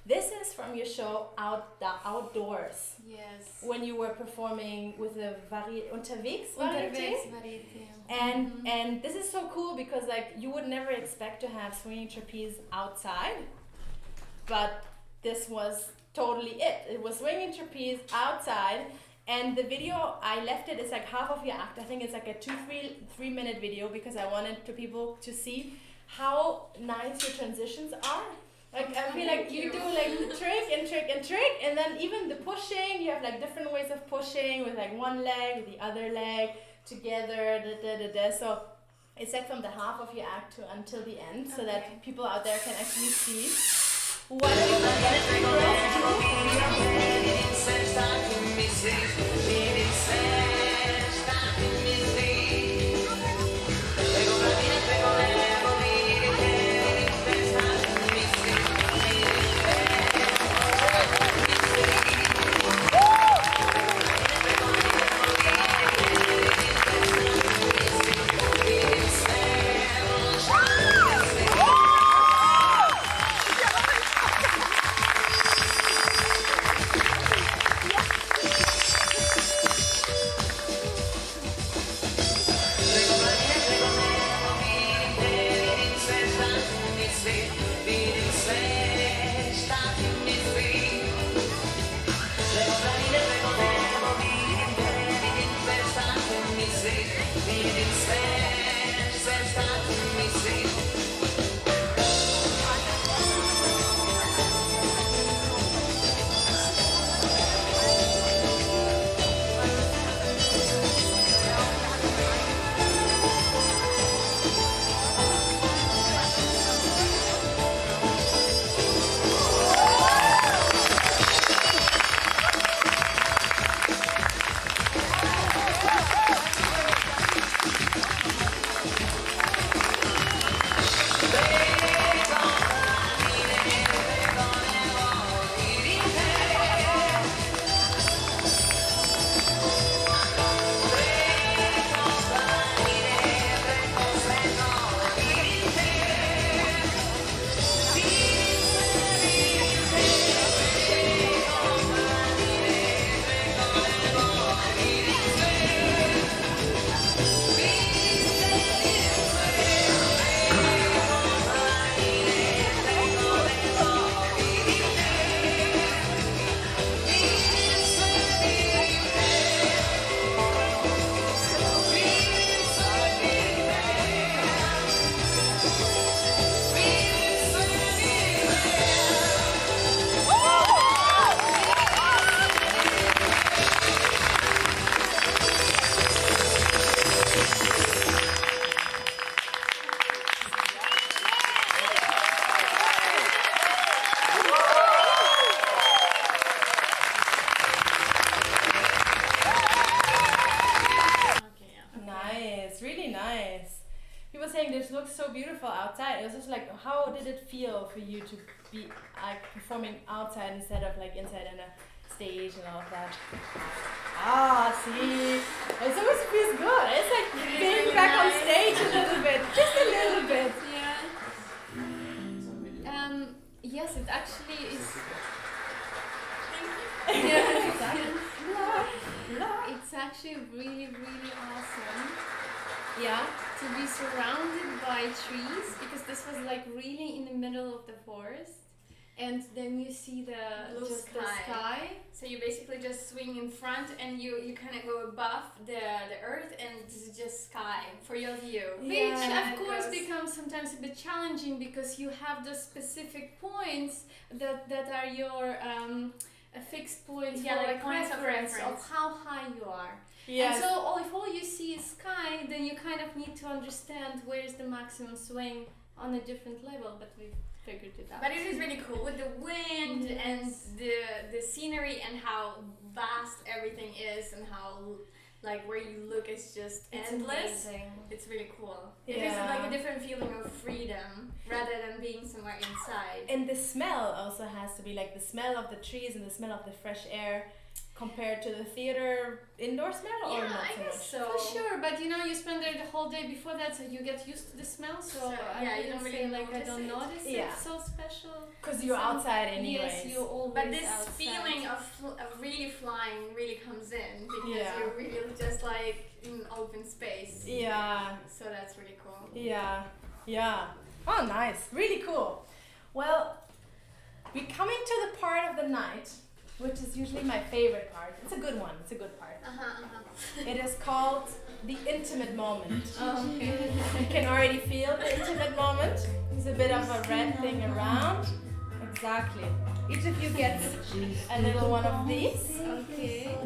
This is from your show Outdoors, Yes. when you were performing with the Unterwegs Varieté. Unterwegs Varieté. And this is so cool because like you would never expect to have swinging trapeze outside. but this was totally it. It was swinging trapeze outside, and the video I left it is like half of your act. I think it's like a 3 minute video because I wanted to people to see how nice your transitions are. Like I feel like you do like trick and trick and trick, and then even the pushing, you have like different ways of pushing with like one leg, with the other leg together, So it's like from the half of your act to until the end, so that people out there can actually see what you this looks so beautiful outside. It was just like, how did it feel for you to be like performing outside instead of like inside on a stage and all of that? Ah, see, it always feels good. It's like being really back on nice. stage a little bit, just a little bit. Yeah. Yes, it actually is. It's actually really, really awesome. Yeah. To be surrounded by trees, because this was like really in the middle of the forest, and then you see the Blue just the sky. sky. So you basically just swing in front and you kind of go above the earth and it's just sky for your view. Which Yeah. of course becomes sometimes a bit challenging because you have the specific points that are your fixed points, Yeah, for like points of reference reference. how high you are. Yes. And so if all you see is sky, then you kind of need to understand where's the maximum swing on a different level, but we've figured it out. But it is really cool with the wind and the scenery and how vast everything is and how like where you look is just It's endless. amazing. It's really cool. It Yeah. gives it like a different feeling of freedom rather than being somewhere inside. And the smell also has to be like the smell of the trees and the smell of the fresh air compared to the theater indoor smell, or Yeah, not I so guess much? so. For sure, but you know, you spend there the whole day before that, so you get used to the smell. So So, I yeah, you wouldn't don't say really like I notice don't it. notice Yeah. it so special. Because you're Some- outside anyways. Yes, you're always But this outside. feeling of really flying really comes in because Yeah. you're really just like in open space. Yeah, So that's really cool. yeah, yeah. Oh, nice. Really cool. Well, we part of the night, which is usually my favorite part. It's a good one. It's a good part. It is called the intimate moment. Okay. You can already feel the intimate moment. There's a bit of a red thing around. Exactly. Each of you gets a little one of these. Okay.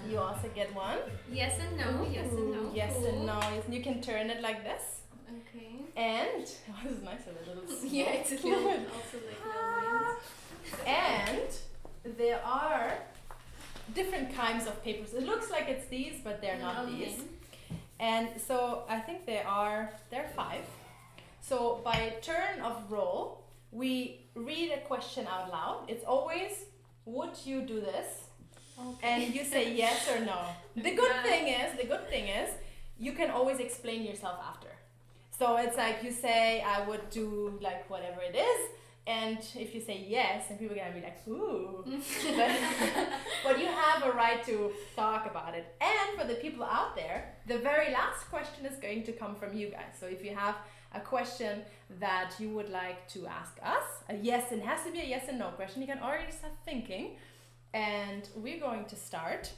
You also get one. Yes and no. Yes and no. Yes and no. You can turn it like this. Okay. And oh, this is nice with a little smoke. Yeah, it's a little, also like little And there are different kinds of papers. It looks like it's these, but they're not these. And so I think there are 5. So by turn of roll, we read a question out loud. It's always, would you do this? Okay. And you say yes or no. The good thing is, you can always explain yourself after. So it's like you say, I would do like whatever it is. And if you say yes, then people are gonna be like, ooh. but you have a right to talk about it. And for the people out there, the very last question is going to come from you guys. So if you have a question that you would like to ask us, a yes, and it has to be a yes and no question, you can already start thinking. And we're going to start.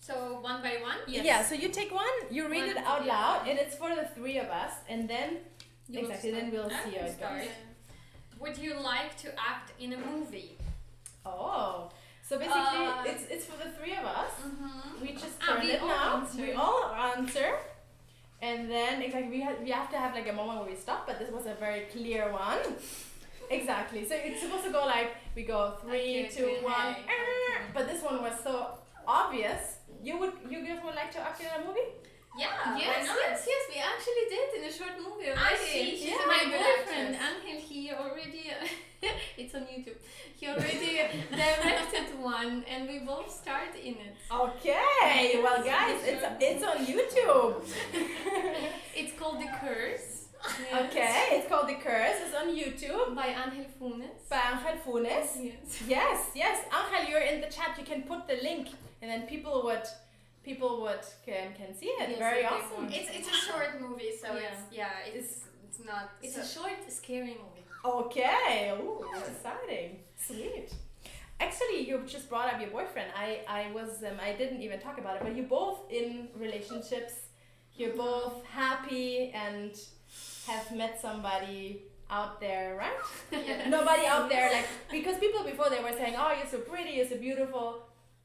So one by one? Yes. Yeah, so you take one, you read One it out to the loud, other. and it's for the 3 of us, and then You will exactly, then we'll see how it start. goes. Would you like to act in a movie? Oh, so basically it's for the 3 of us. We just turn we it all now. answer. We all answer, and then exactly we have to have like a moment where we stop. But this was a very clear one. Exactly. So it's supposed to go like we go 3, Okay, 2, 1. okay, okay. But this one was so obvious. You guys would like to act in a movie? Yeah. Yes, yes, we actually did in a short movie I already. see, she's Yeah, a my very good boyfriend, actress. Angel, he already, it's on YouTube, he already directed one and we both starred in it. Okay. Well, guys, it's on YouTube. It's called The Curse. Okay, it's called The Curse. It's on YouTube By Angel Funes. by Angel Funes. Yes. Yes. Angel, you're in the chat. You can put the link, and then people would can see it. Yes, Very if they awesome. want. It's a short movie, so Yeah. it's not. It's so a short, scary movie. Okay. Ooh, exciting. Sweet. Actually, you just brought up your boyfriend. I didn't even talk about it, but you're both in relationships. You're both happy and have met somebody out there, right? Yeah. Nobody out there, like, because people before they were saying, oh, you're so pretty, you're so beautiful.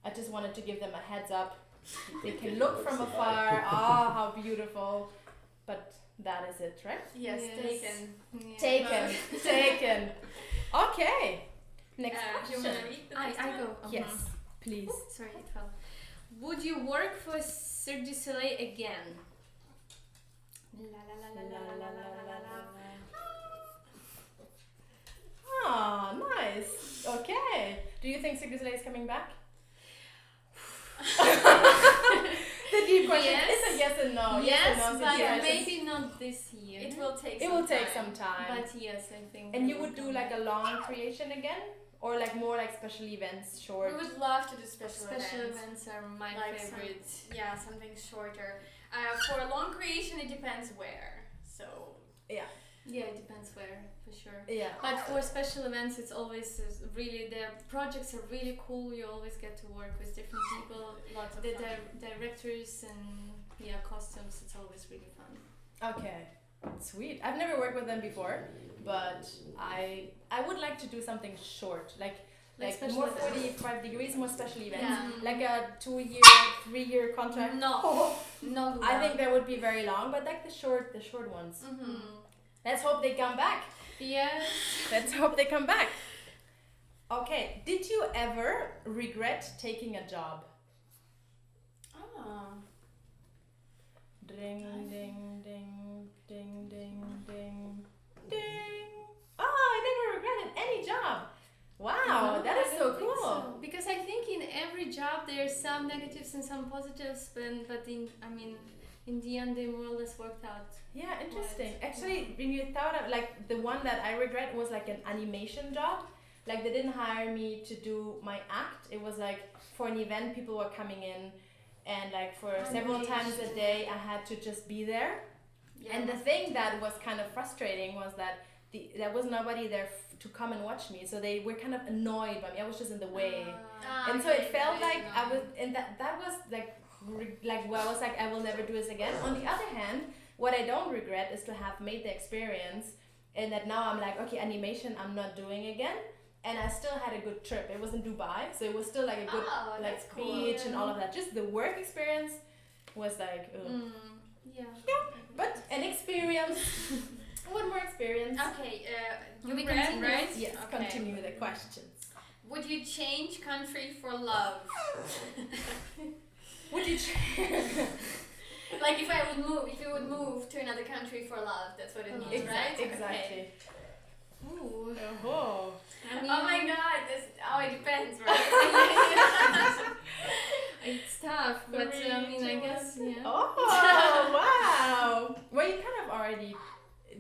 I just wanted to give them a heads up. They can look from afar, how beautiful. But that is it, right? Yes, Yes. taken. Taken, taken. Okay, next You question. wanna read the next I one? go. Yes, please. Sorry, it fell. Would you work for Cirque du Soleil again? La la la la la la la la la. Ah, nice. Okay. Do you think Circus is coming back? The deep question. Yes. It's a yes and no. Yes, and no but situation. maybe not this year. It will take. It will take some time. But yes, I think. And we you will would do come like back. a long creation again, or like more like special events, We short. would love to do special events. events are my Like favorite. something shorter. For a long creation, it depends where. So Yeah, it depends where, for sure. Yeah. But for special events, it's always really, the projects are really cool. You always get to work with different people, lots of the fun. directors and costumes. It's always really fun. Okay. Sweet. I've never worked with them before, but I would like to do something short, like special more events. 45 degrees, more special events, Yeah. like a 2-year, 3-year contract. No, no. I think that would be very long, but like the short ones. Let's hope they come back. Yes. Let's hope they come back. Okay, did you ever regret taking a job? Oh. Ding, ding, ding, ding, ding, ding, ding. Oh, I never regretted any job. Wow, No, that I is so don't think cool. so. Because I think in every job there's some negatives and some positives, but in the end they more or less worked out. Yeah, interesting. Right. Actually, when you thought of like the one that I regret was like an animation job. Like they didn't hire me to do my act. It was like for an event, people were coming in, and like for several times a day, I had to just be there. Yeah. And the thing that was kind of frustrating was that there was nobody there to come and watch me. So they were kind of annoyed by me. I was just in the way. And so okay, it felt that is like I was, annoying. and that was like where I was like, I will never do this again. On the other hand, what I don't regret is to have made the experience, and that now I'm like, okay, animation I'm not doing again. And I still had a good trip. It was in Dubai, so it was still like a good that's like cool. beach and all of that. Just the work experience was like, ugh. Yeah. But an experience. One more experience. Okay, Will we you read, continue? right? Yes, Okay. continue the questions. Would you change country for love? Would you Like if you would move to another country for love, that's what it means, right? Exactly. Okay. Ooh. Oh. I mean, Oh my god, it depends, right? it's tough, but I mean, I guess, yeah. Oh, wow. Well, you kind of already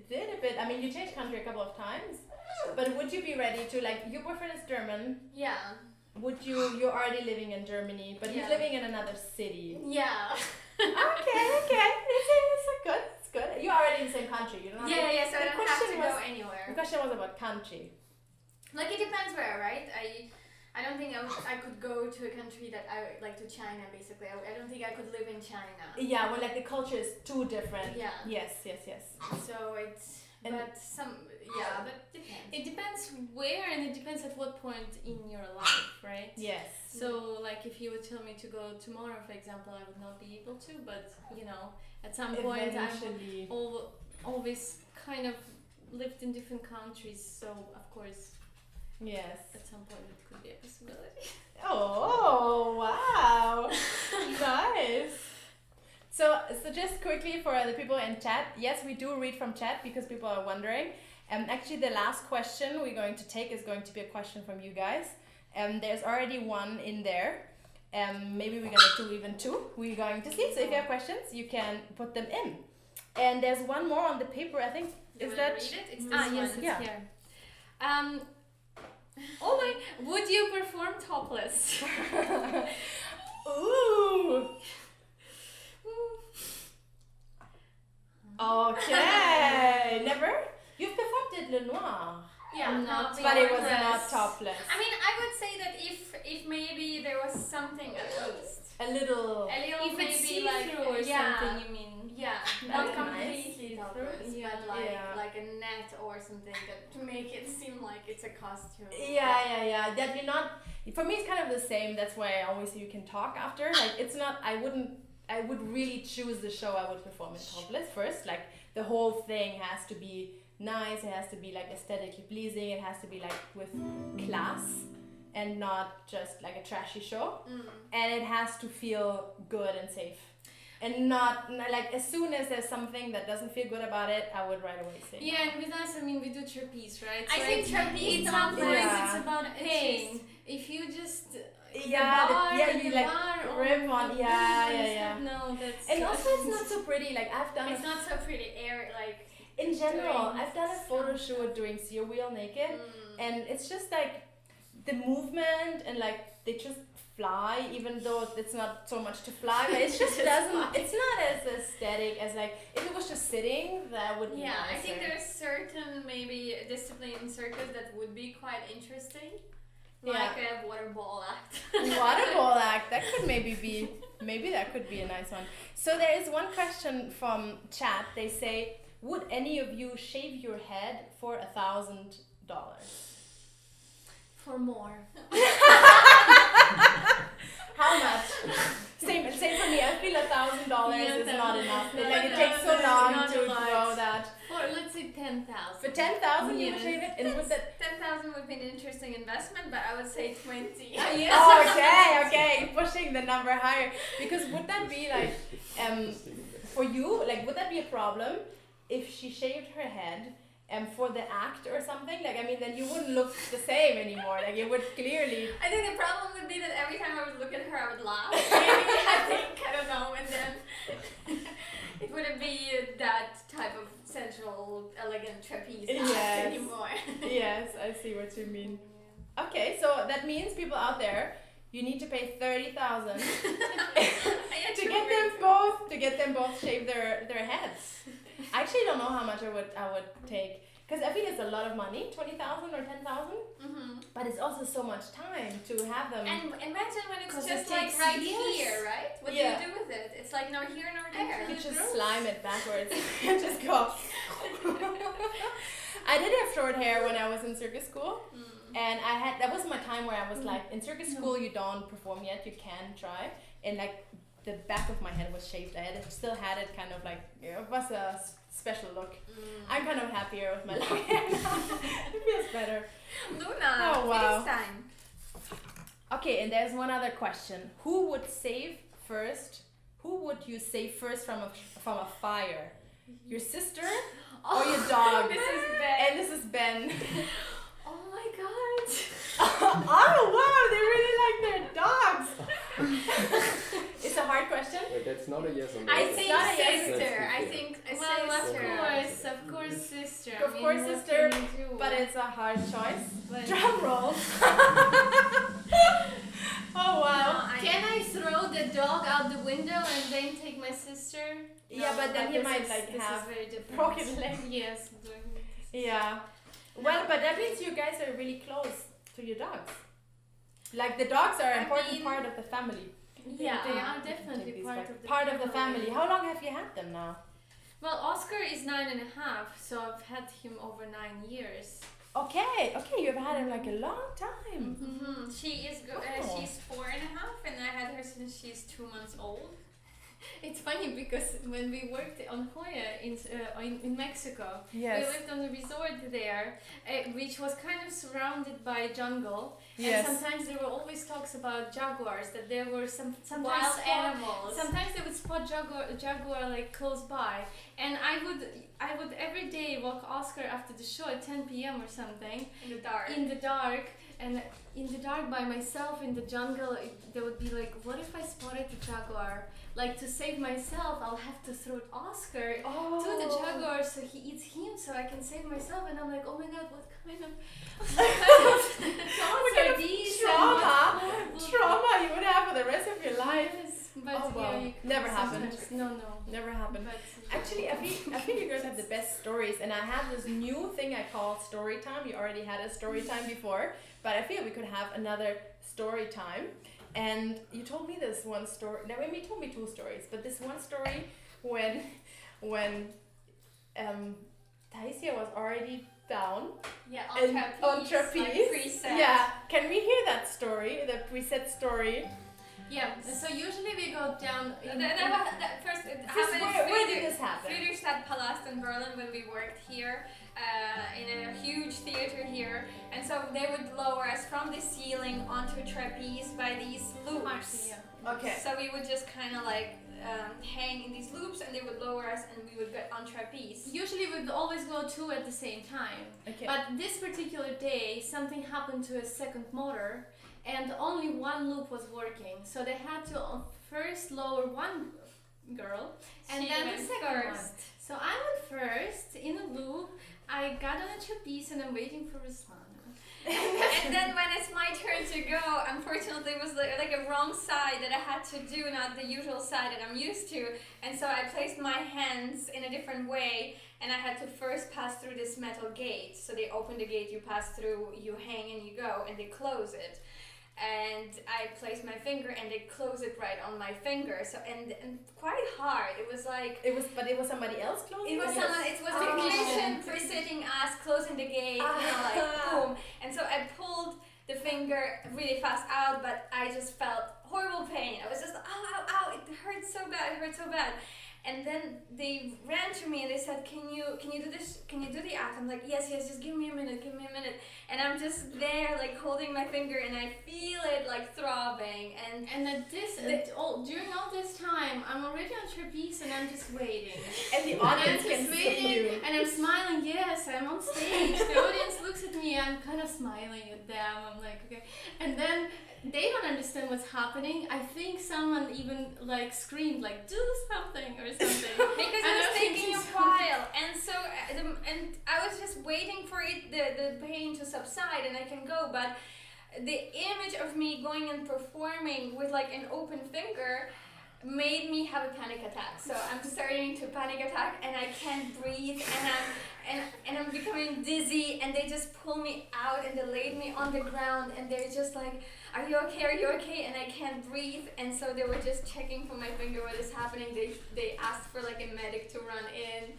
did a bit. I mean, you changed country a couple of times. But would you be ready to, like, your boyfriend is German. Yeah. You're already living in Germany, but he's Yeah. living in another city. Yeah. Okay. It's good. It's good. You're already in the same country. You don't have to, Yeah, so I The don't have to question go was- anywhere. The question was about country. Like it depends where, right? I don't think I could go to a country that I like, to China basically. I don't think I could live in China. Yeah, well, like the culture is too different. Yeah. Yes. So it's And- but depends. It depends where, and it depends at what point in your life, right? Yes. So, like, if you would tell me to go tomorrow, for example, I would not be able to, but, you know, at some point I've Eventually. always kind of lived in different countries, so, of course, Yes. at some point it could be a possibility. Oh, wow. Nice. So just quickly for the people in chat, yes, we do read from chat because people are wondering. Actually, the last question we're going to take is going to be a question from you guys. There's already one in there. Maybe we're going to do even two. We're going to see. So if you have questions, you can put them in. And there's one more on the paper, I think. You Is wanna that... read it? It's this Yes, one. it's Yeah. here. Oh my, would you perform topless? Ooh. Okay. Never? You've performed at Le Noir. Yeah, Not no, But it was topless. not topless. I mean, I would say that if maybe there was something at least. A little... A little If it's maybe like see-through or yeah, something, you mean? Yeah, That not is completely nice. topless, Yeah. but like Yeah. like a net or something that to make it seem like it's a costume. Yeah. That you're not... For me, it's kind of the same. That's why I always say you can talk after. Like, it's not... I would really choose the show I would perform in topless first. Like, the whole thing has to be nice. It has to be, like, aesthetically pleasing. It has to be, like, with class and not just, like, a trashy show. And it has to feel good and safe. And not, like, as soon as there's something that doesn't feel good about it, I would right away say Yeah, and with us, I mean, we do trapeze, right? I So think it's- trapeze it's not topless. like Yeah. it's about It's pain. just- If you just you like rip on, yeah. No, that's And also it's not so pretty, like I've done It's not so pretty air like in general, doing I've done a photo some shoot doing Seal Wheel naked mm. and it's just like the movement and like they just fly even though it's not so much to fly, but it just doesn't, it's not as aesthetic as like, if it was just sitting, that would be Yeah, nicer. I think there's certain maybe discipline in circus that would be quite interesting. Like a water ball act. Water ball act, that could maybe that could be a nice one. So there is one question from chat. They say, would any of you shave your head for $1,000? for more. How much? Same for me. I feel $1,000 Yeah, is that- not enough. no, Like it no, takes so that's long not to a lot. grow that. For let's say 10,000. For 10,000 you would Yes. shave it, and would that? 10,000 would be an interesting investment, but I would say 20. Okay, pushing the number higher. Because would that be like, for you, like would that be a problem if she shaved her head? For the act or something, like I mean, then you wouldn't look the same anymore. Like it would clearly. I think the problem would be that every time I would look at her, I would laugh. Maybe, I don't know, and then it wouldn't be that type of sensual, elegant trapeze act Yes. anymore. Yes, I see what you mean. Okay, so that means people out there, you need to pay $30,000 to get them both shave their heads. I actually don't know how much I would take. Because I feel it's a lot of money, 20,000 or 10,000. But it's also so much time to have them. And imagine when it's 'Cause just it like takes right years. here, right? What Yeah. do you do with it? It's like nor here nor there. You just slime it backwards and just go. I did have short hair when I was in circus school, and that was my time where I was like, in circus school you don't perform yet, you can try, and like the back of my head was shaved. Still had it kind of like, it was a special look. I'm kind of happier with my long hair now. It feels better. Luna, Oh, wow. finish time. Okay, and there's one other question. Who would you save first from a fire? Your sister or your dog? This is Ben. And this is Ben. Oh my god. Oh wow, they really like their dogs. It's a hard question. Wait, that's not a yes or no. I That's think not a yes. sister. I think a Well, sister. of course, sister. Of course, what sister, can you do? but it's a hard choice. But- Drum roll. Oh wow. No, Can I throw the dog out the window and then take my sister? Yeah, but then he this might is- like this have is very different. broken leg. Yes. Yeah. Well, but that means you guys are really close to your dogs. Like the dogs are an important part of the family. Yeah, they are Take definitely these part back. of the Part of the family. How long have you had them now? Well, Oscar is 9.5, so I've had him over 9 years. Okay, you've had him like a long time. She's 4.5, and I had her since she's 2 months old. It's funny because when we worked on Hoya in Mexico, we lived on a resort there, which was kind of surrounded by jungle. Yes. And sometimes there were always talks about jaguars, that there were some Wild animals. Sometimes they would spot jaguar like close by, and I would every day walk Oscar after the show at 10 p.m. or something In the dark. and in the dark by myself in the jungle. There would be like, what if I spotted the jaguar? Like, to save myself, I'll have to throw Oscar to the jaguar so he eats him, so I can save myself. And I'm like, oh my god, what kind of What kind of trauma you would have for the rest of your life. Yes, but Oh, wow. yeah, you Never sometimes- happened. No. Never happened. But Actually, I feel you guys have the best stories, and I have this new thing I call story time. You already had a story time before, but I feel we could have another story time. And you told me this one story. Now, you told me two stories, but this one story when Taisia was already down Yeah, and on trapeze. Like preset. Yeah, can we hear that story? The preset story. yeah, so usually we go down. First, it First, happened where did this happen? Friedrichstadtpalast in Berlin when we worked here in a huge theater here, and so they would lower us from the ceiling onto a trapeze by these loops. Okay. So we would just kind of like hang in these loops, and they would lower us, and we would get on trapeze. Usually we would always go two at the same time. Okay. But this particular day, something happened to a second motor, and only one loop was working. So they had to first lower one girl, and She then the went second one. first. So I went first in a loop. I got on a trapeze, and I'm waiting for Ruslana. And then when it's my turn to go, unfortunately it was like a wrong side that I had to do, not the usual side that I'm used to. And so I placed my hands in a different way, and I had to first pass through this metal gate. So they open the gate, you pass through, you hang and you go, and they close it. And I placed my finger, and they close it right on my finger. So and quite hard. It was like It was somebody else closing. it was Yes. someone. It was a technician preceding us, closing the gate. Like boom. And so I pulled the finger really fast out, but I just felt horrible pain. I was just ow, ow, ow! It hurt so bad. It hurt so bad. And then they ran to me and they said, "Can you do this? Can you do the act?" I'm like, "Yes, just give me a minute, give me a minute." And I'm just there, like holding my finger, and I feel it like throbbing. And at this, during all this time, I'm already on trapeze, and I'm just waiting. And the And I'm audience can just see waiting, you. and I'm smiling. Yes, I'm on stage. The audience looks at me. I'm kind of smiling at them. I'm like, okay. And then they don't understand what's happening. I think someone even like screamed, like, "Do something" or something. because And it was I'm taking thinking a something. while, and so and I was just waiting for the pain to subside, and I can go. But the image of me going and performing with like an open finger made me have a panic attack. So I'm starting to panic attack, and I can't breathe, and I'm becoming dizzy, and they just pull me out and they laid me on the ground, and they're just like, are you okay? Are you okay? And I can't breathe, and so they were just checking for my finger what is happening. They asked for like a medic to run in,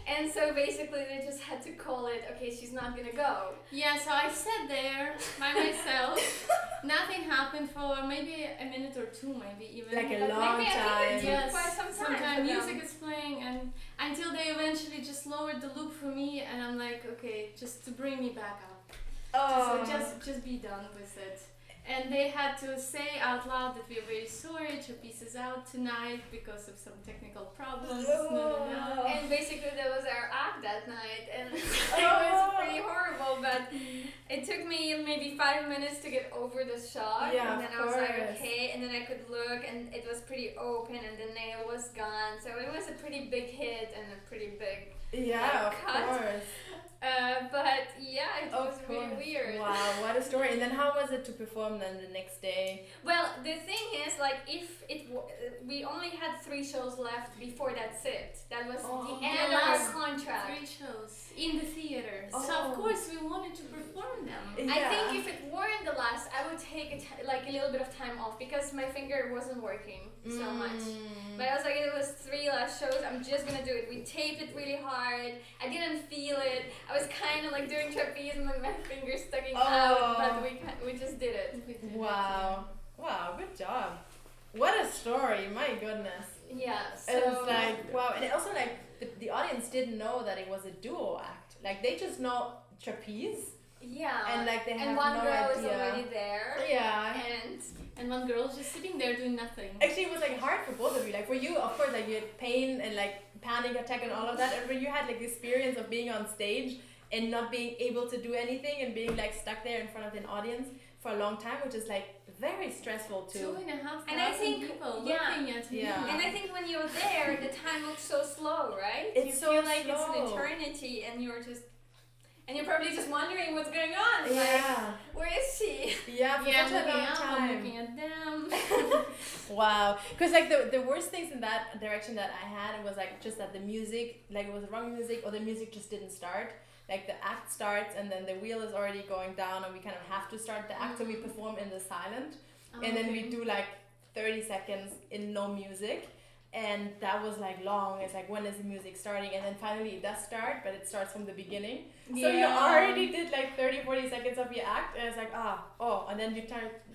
and so basically they just had to call it, okay, she's not gonna go. Yeah, so I sat there by myself. Nothing happened for maybe a minute or two, maybe even. Like a But long maybe I think time. it took quite some time. Sometimes for them. music is playing, and until they eventually just lowered the loop for me, and I'm like, okay, just to bring me back up. Oh. So just be done with it. And they had to say out loud that we are very sorry, Trapeze is out tonight because of some technical problems. No. And basically that was our act that night, and it was pretty horrible, but it took me maybe 5 minutes to get over the shock, Yeah, and then of I was like, course. okay, and then I could look, and it was pretty open, and the nail was gone, so it was a pretty big hit and a pretty big, Yeah, of cut. course. but yeah, it was Of really course. weird. Wow, what a story. And then how was it to perform then the next day? Well, the thing is, like, if we only had 3 shows left before that's it. That was the end of our last contract. 3 shows in the theater. So Oh. of course we wanted to perform them. Yeah. I think if it weren't the last, I would take like a little bit of time off because my finger wasn't working so much. But I was like, it was 3 last shows. I'm just gonna do it. We taped it really hard. I didn't feel it. I was kind of like doing trapeze and like my fingers sticking out, but we just did it. Wow. Wow, good job. What a story, my goodness. Yeah. So It was like, wow. And also like, the audience didn't know that it was a duo act. Like, they just know trapeze. yeah. And like, they have and one no girl is idea. already there. Yeah. And one girl just sitting there doing nothing. Actually, it was like hard for both of you. Like for you, of course, like you had pain and like panic attack and all of that. And for you had like the experience of being on stage and not being able to do anything and being like stuck there in front of an audience for a long time, which is like very stressful too. 2,500 And I think- people yeah. looking at me. Yeah. And I think when you're there, the time looks so slow, right? It's you so feel like it's an slow. eternity, and you're probably just wondering what's going on. Like, Yeah. where is she? Yeah, for Yeah, I'm such a looking long up, I'm time. looking at them. Wow. Because like the worst things in that direction that I had was like just that the music, like it was wrong music or the music just didn't start. Like the act starts and then the wheel is already going down and we kind of have to start the act, so we perform in the silent. And then we do like 30 seconds in no music. And that was like long. It's like, when is the music starting? And then finally it does start, but it starts from the beginning. So you already did like 30, 40 seconds of your act, and it's like, and then you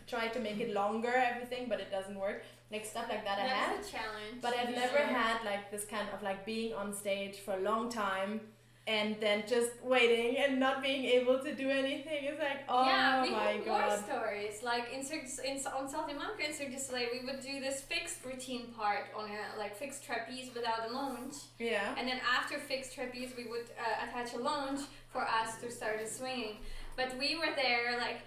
try to make it longer, everything, but it doesn't work. Like stuff like that I had. That's a challenge. But I've never had like this kind of like being on stage for a long time and then just waiting and not being able to do anything. It's like, oh yeah, we my have more god. stories. Like on Salamanca in Circus Soleil, we would do this fixed routine part on a like fixed trapeze without a lunge. Yeah. And then after fixed trapeze, we would attach a lunge for us to start the swinging. But we were there like,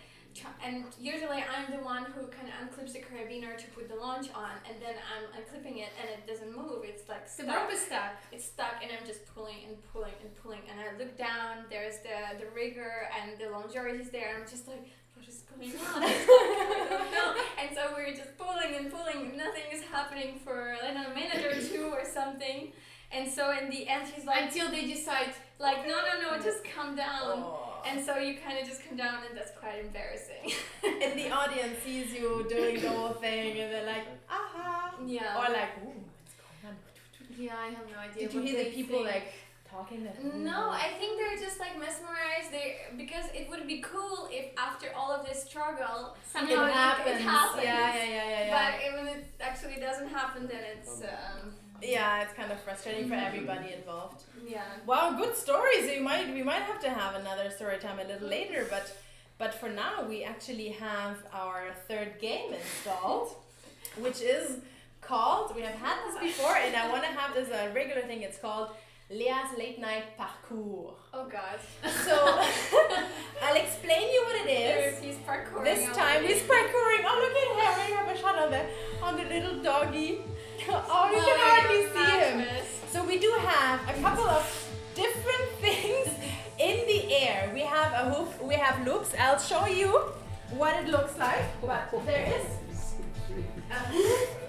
and usually I'm the one who kind of unclips the carabiner to put the lunge on, and then I'm unclipping it and it doesn't move. It's like The stuck. rope is stuck. It's stuck, and I'm just pulling and pulling and pulling. And I look down. There's the rigger and the longeur is there. And I'm just like, what is going on? I don't know. And so we're just pulling and pulling. Nothing is happening for I don't know, a minute or two or something. And so in the end, she's like, Until they decide, no, just come down. Oh. And so you kind of just come down, and that's quite embarrassing. And the audience sees you doing the whole thing and they're like, aha. Yeah. Or like, ooh, what's going on? yeah, I have no idea. Did you what hear they the people think. like talking? That, No, I think they're just like mesmerized. Because it would be cool if after all of this struggle, it somehow happens. it happens. Yeah. But when it actually doesn't happen, then it's Yeah, it's kind of frustrating for everybody involved. yeah. Wow, good stories. We might have to have another story time a little later, but for now we actually have our third game installed, which is called, we have had this before, and I want to have this a regular thing. It's called Lea's Late Night Parcours. Oh God. So I'll explain you what it is. He's parkouring. This time he's parkouring. Oh, look at him! We have a shot on the little doggy. Oh, you can hardly see him. So we do have a couple of different things in the air. We have a hoop, we have loops. I'll show you what it looks like. But there is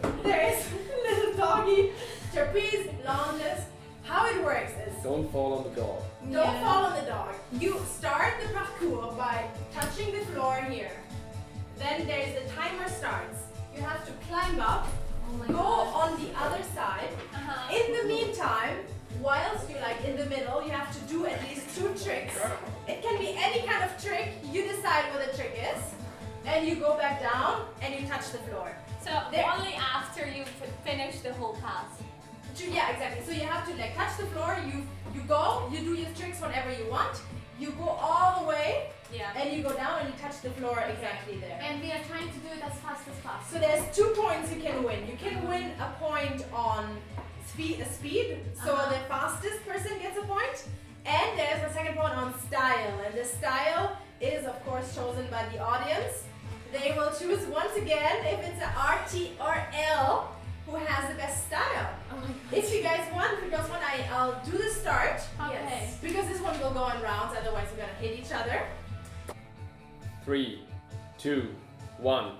a little doggy, trapeze, lunges, How it works is Don't fall on the dog. don't fall on the dog. You start the parkour by touching the floor here. Then there's the timer starts. You have to climb up, go on the other side. In the meantime, whilst you're like in the middle, you have to do at least 2 tricks. It can be any kind of trick. You decide what the trick is, and you go back down and you touch the floor. So only after you finish the whole pass. Yeah, exactly. So you have to like touch the floor. You go. You do your tricks whenever you want. You go all the way. Yeah. And you go down and you touch the floor exactly there. And we are trying to do it as fast as possible. So there's 2 points you can win. You can win a point on speed. So the fastest person gets a point. And there's a second point on style. And the style is of course chosen by the audience. They will choose once again if it's an R, T or L who has the best style. If you guys want, I'll do the start. Okay. Yes. Because this one will go in rounds, otherwise we're gonna hit each other. 3, 2, 1,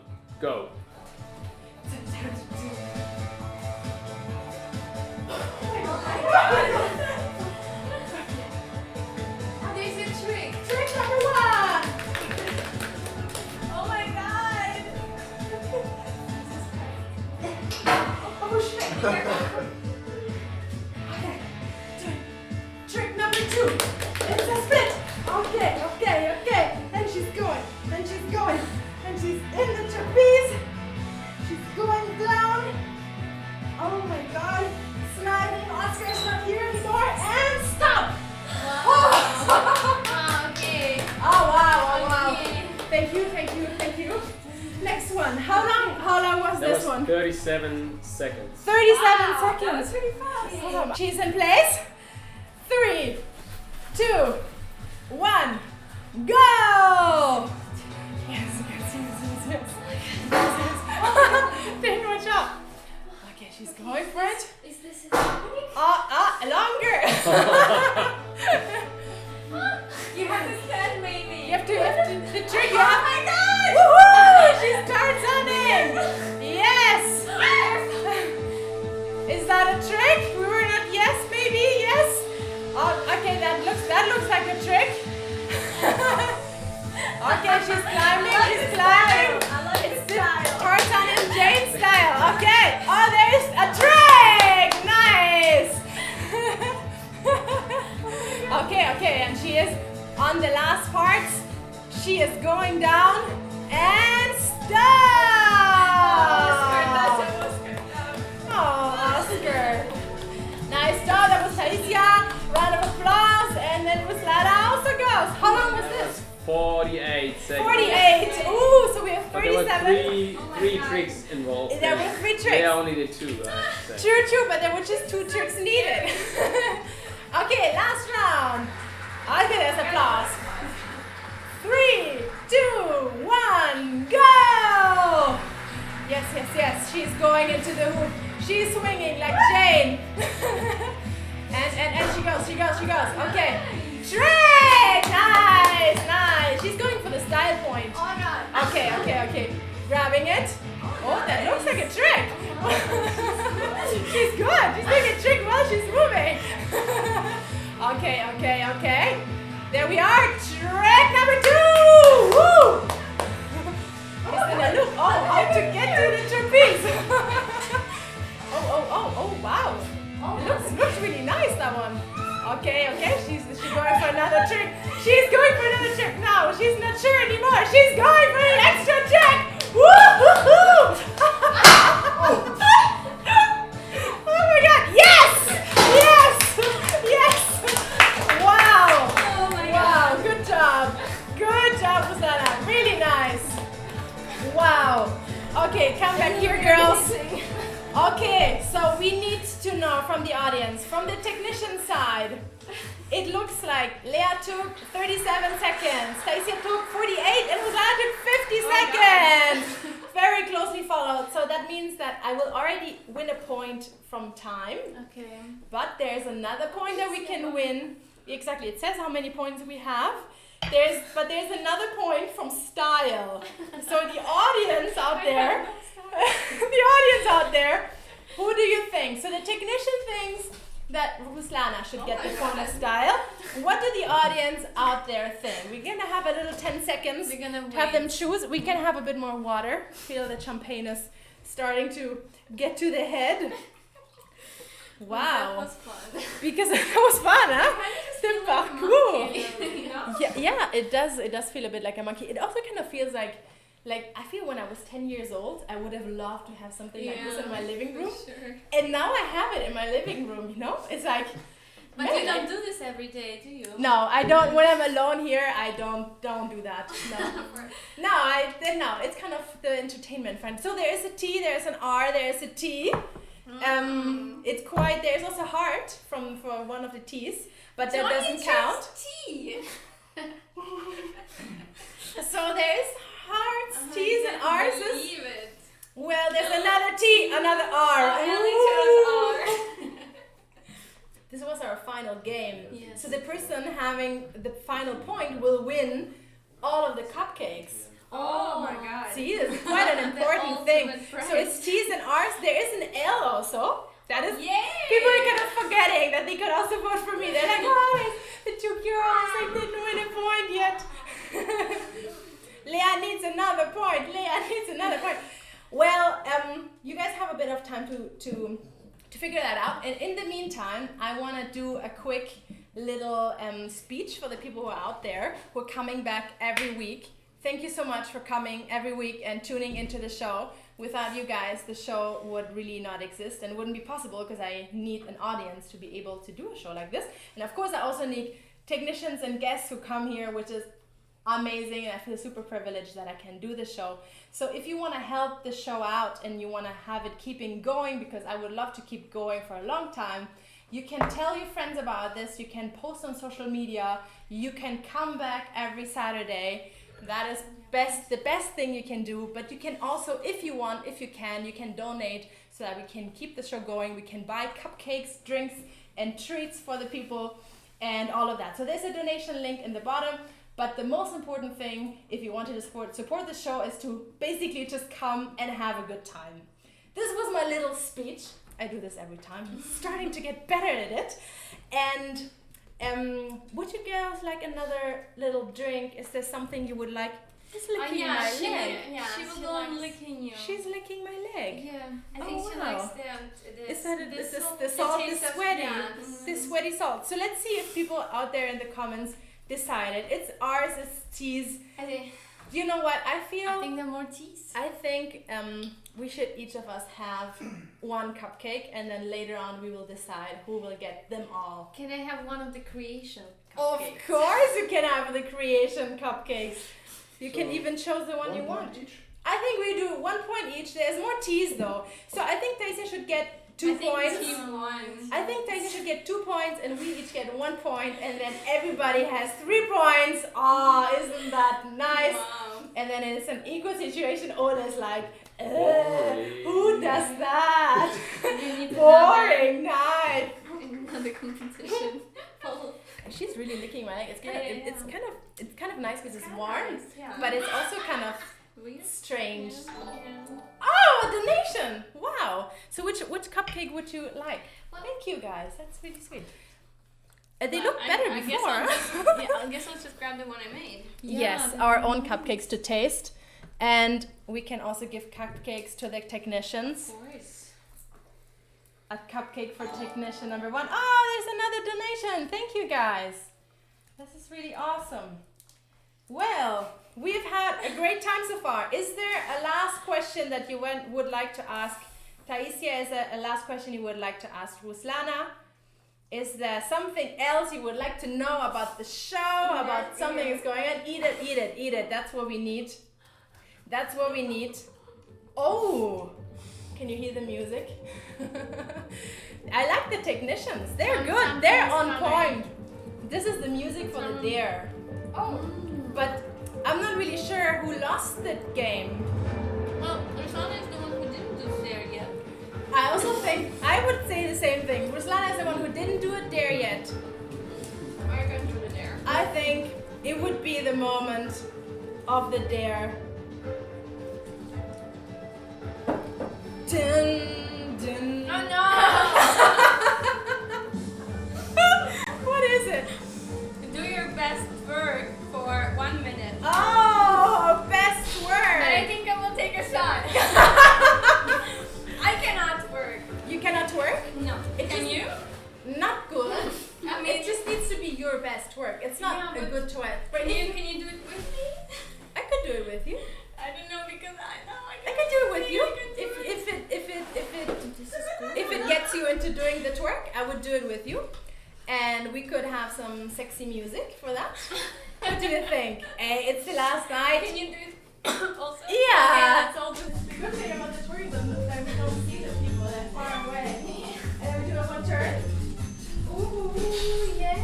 go. There's a trick. Trick number 1. Oh my god! Oh shit. Okay. Trick number 2. It's a split. Okay. And she's going. And she's in the trapeze. She's going down. Oh my god. Sliding. Oscar's not here anymore. And stop. Okay. Oh wow. Okay. Thank you. Next one. How long was That this was one? 37 seconds. 37 That seconds. was pretty fast. She's in place. 3, 2, 1, go! Yes. Thank you, watch out. Okay, she's going for it. Is this it? Longer. You have to stand maybe. You have to the trick. Oh my god! Woohoo! She starts running. Yes. Is that a trick? We were not. Yes, maybe yes. Oh, okay, that looks like a trick. Okay, she's climbing. I like It's the the style. Tarzan and Jane style. Okay. Oh, there's a trick. Nice. Okay, and she is on the last part. She is going down and stop. Oh, Oscar. Nice job. That was Taisia. Round of applause. And then it was Lara also goes. How long was this? 48 seconds. 48. Ooh, so we have But there were 37. three tricks involved. There were 3 tricks. They only did 2, I have to say. True, but there were just 2 tricks needed. Okay, last round. Okay, there's applause. 3, 2, 1, go! Yes. She's going into the hoop. She's swinging like Jane. and she goes. Okay. Trick! Nice. She's going for the style point. Oh my god. Okay. Grabbing it. Oh, that looks like a trick. She's good. She's doing a trick while she's moving. Okay. There we are. Trick number 2. Woo! It's in a loop. Oh, how to get to the trapeze. Oh, wow. It looks really nice, that one. Okay. She's going for another trick. She's going for another trick. No, she's not sure anymore. She's going for an extra trick. Woo-hoo-hoo! Oh my god. Yes! Wow. Oh my Wow, good job. Rosanna. Really nice. Wow. Okay, come back here, girls. Okay, so we need to know from the audience, from the technician side, it looks like Lea took 37 seconds, Taisia took 48, and Rosanna took 50 seconds. Very closely followed. So that means that I will already win a point from time. Okay. But there's another point that we can win. Exactly, it says how many points we have. But there's another point from style. So the audience out there, who do you think? So the technician thinks that Ruslana should get the corner style. What do the audience out there think? We're gonna have a little 10 seconds We're gonna to have them wait. choose. We can have a bit more water. Feel the champagne is starting to get to the head. That Wow. was fun. Because it was fun, huh? The parkour. You know? Yeah, it does feel a bit like a monkey. It also kind of feels like I feel when I was 10 years old, I would have loved to have something like this in my living room. Sure. And now I have it in my living room, you know? It's like, But man, you don't do this every day, do you? no, I don't. When I'm alone here, I don't do that. No, no. It's kind of the entertainment fun. So there is a T, there's an R, there's a T. It's quite. There's also heart for one of the T's, but that doesn't count. Tea. So there's hearts, T's, and R's. Believe it. Well, there's another T, another R. I only chose R. This was our final game. Yes. So the person having the final point will win all of the cupcakes. Oh my god. See, it's quite an important thing. So it's T's and R's. There is an L also. That is. Yay! People are kind of forgetting that they could also vote for me. They're like, oh, it's the two girls. I didn't win a point yet. Leah needs another point. Leah needs another point. Well, you guys have a bit of time to figure that out. And in the meantime, I want to do a quick little speech for the people who are out there who are coming back every week. Thank you so much for coming every week and tuning into the show. Without you guys, the show would really not exist and wouldn't be possible because I need an audience to be able to do a show like this. And of course, I also need technicians and guests who come here, which is amazing, and I feel super privileged that I can do the show. So if you want to help the show out and you want to have it keeping going, because I would love to keep going for a long time, you can tell your friends about this, you can post on social media, you can come back every Saturday. That is the best thing you can do. But you can also, if you want, if you can donate so that we can keep the show going. We can buy cupcakes, drinks, and treats for the people and all of that. So there's a donation link in the bottom. But the most important thing, if you wanted to support the show, is to basically just come and have a good time. This was my little speech. I do this every time. I'm starting to get better at it. And would you girls like another little drink? Is there something you would like? She's licking my leg. She will go on licking you. She's licking my leg. Yeah, I think she wow. likes Is that the the salt, the taste of- sweaty, yeah, the sweaty salt. So let's see if people out there in the comments decided. It's ours, it's T's. You know what? I think they're more teas. I think we should each of us have one cupcake, and then later on we will decide who will get them all. Can I have one of the creation Of cupcakes? course you can have the creation cupcakes. You can even choose the one you want. Each? I think we do 1 point each. There's more T's though. So I think Taisa should get 2 points. I think Taisa should get 2 points and we each get 1 point, and then everybody has 3 points. Oh, isn't that nice? Wow. And then it's an equal situation. Ola's like, Boring. who does that? You need Boring night. another competition. She's really licking my leg. It's kind of, Yeah. it's kind of nice because it's warm, Yeah. but it's also kind of Weird. strange. Yeah. Oh, a donation! Wow. So which cupcake would you like? Thank you guys. That's really sweet. They look better I before. I guess I'll just grab the one I made. Yes, our own cupcakes to taste, and we can also give cupcakes to the technicians. Of course. A cupcake for technician number 1. Oh, there's another donation. Thank you guys. This is really awesome. Well, we've had a great time so far. Is there a last question that you would like to ask? Taisia, is there a last question you would like to ask Ruslana? Is there something else you would like to know about the show, about something that's going on? Eat it, eat it, eat it. That's what we need. That's what we need. Oh, can you hear the music? I like the technicians. They're good. They're on point. This is the music for the dare. Oh. But I'm not really sure who lost the game. Well, Ruslana is the one who didn't do there yet. I also think, I would say the same thing. Ruslana is the one who didn't do it dare yet. I'm going to do the dare. I think it would be the moment of the dare. Dun, dun. Oh no! you into doing the twerk, I would do it with you. And we could have some sexy music for that. What do you think? It's the last night. Can you do it also? Yeah. Okay, let's all do it. The good thing about the twerk is that we don't see the people that far away. And we do a one turn. Ooh, yeah.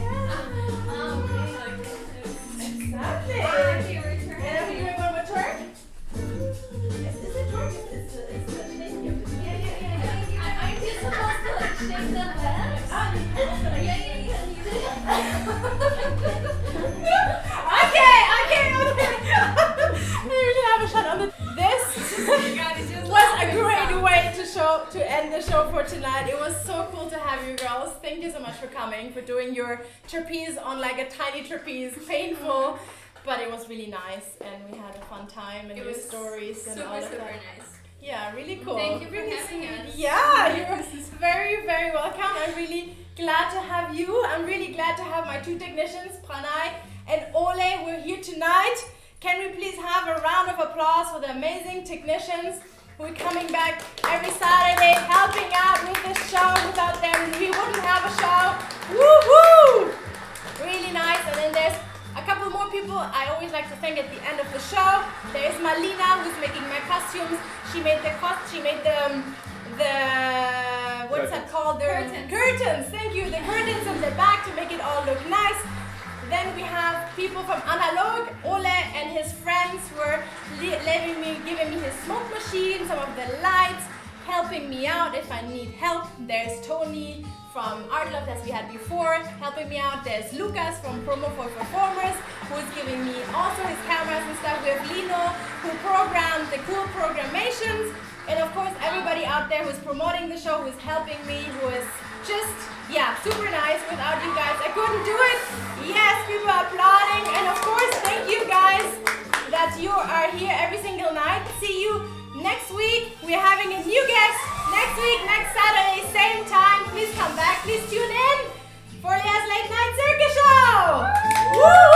Exactly. And are we doing one more twerk? Is it twerk? It's the shaking of the Aren't you supposed to like shake the legs? Okay. Maybe we can have a shot on the. This was a great way to end the show for tonight. It was so cool to have you girls. Thank you so much for coming, for doing your trapeze on like a tiny trapeze. Painful, but it was really nice, and we had a fun time and your stories and all of super that. nice. Yeah, really cool. Thank you for Really having sweet. us. Yeah, you're very, very welcome. I'm really glad to have you. I'm really glad to have my two technicians, Pranay and Ole. We're here tonight. Can we please have a round of applause for the amazing technicians who are coming back every Saturday, helping out with this show. Without them, we wouldn't have a show. Woohoo! Really nice. And then there's a couple more people I always like to thank at the end of the show. There's Malina, who's making my costumes. She made the what's that called? The curtains. Thank you. The curtains on the back to make it all look nice. Then we have people from Analog, Ole and his friends were giving me his smoke machine, some of the lights, helping me out if I need help. There's Tony from Art Love as we had before, helping me out. There's Lucas from Promo for Performers, who's giving me also his cameras and stuff. We have Lino, who programmed the cool programations. And of course, everybody out there who's promoting the show, who's helping me, who is just, super nice. Without you guys, I couldn't do it. Yes, people are applauding. And of course, thank you guys that you are here every single night. See you next week. We're having a new guest next week, next Saturday, same time. Please come back. Please tune in for Leah's Late Night Circus Show. Woo!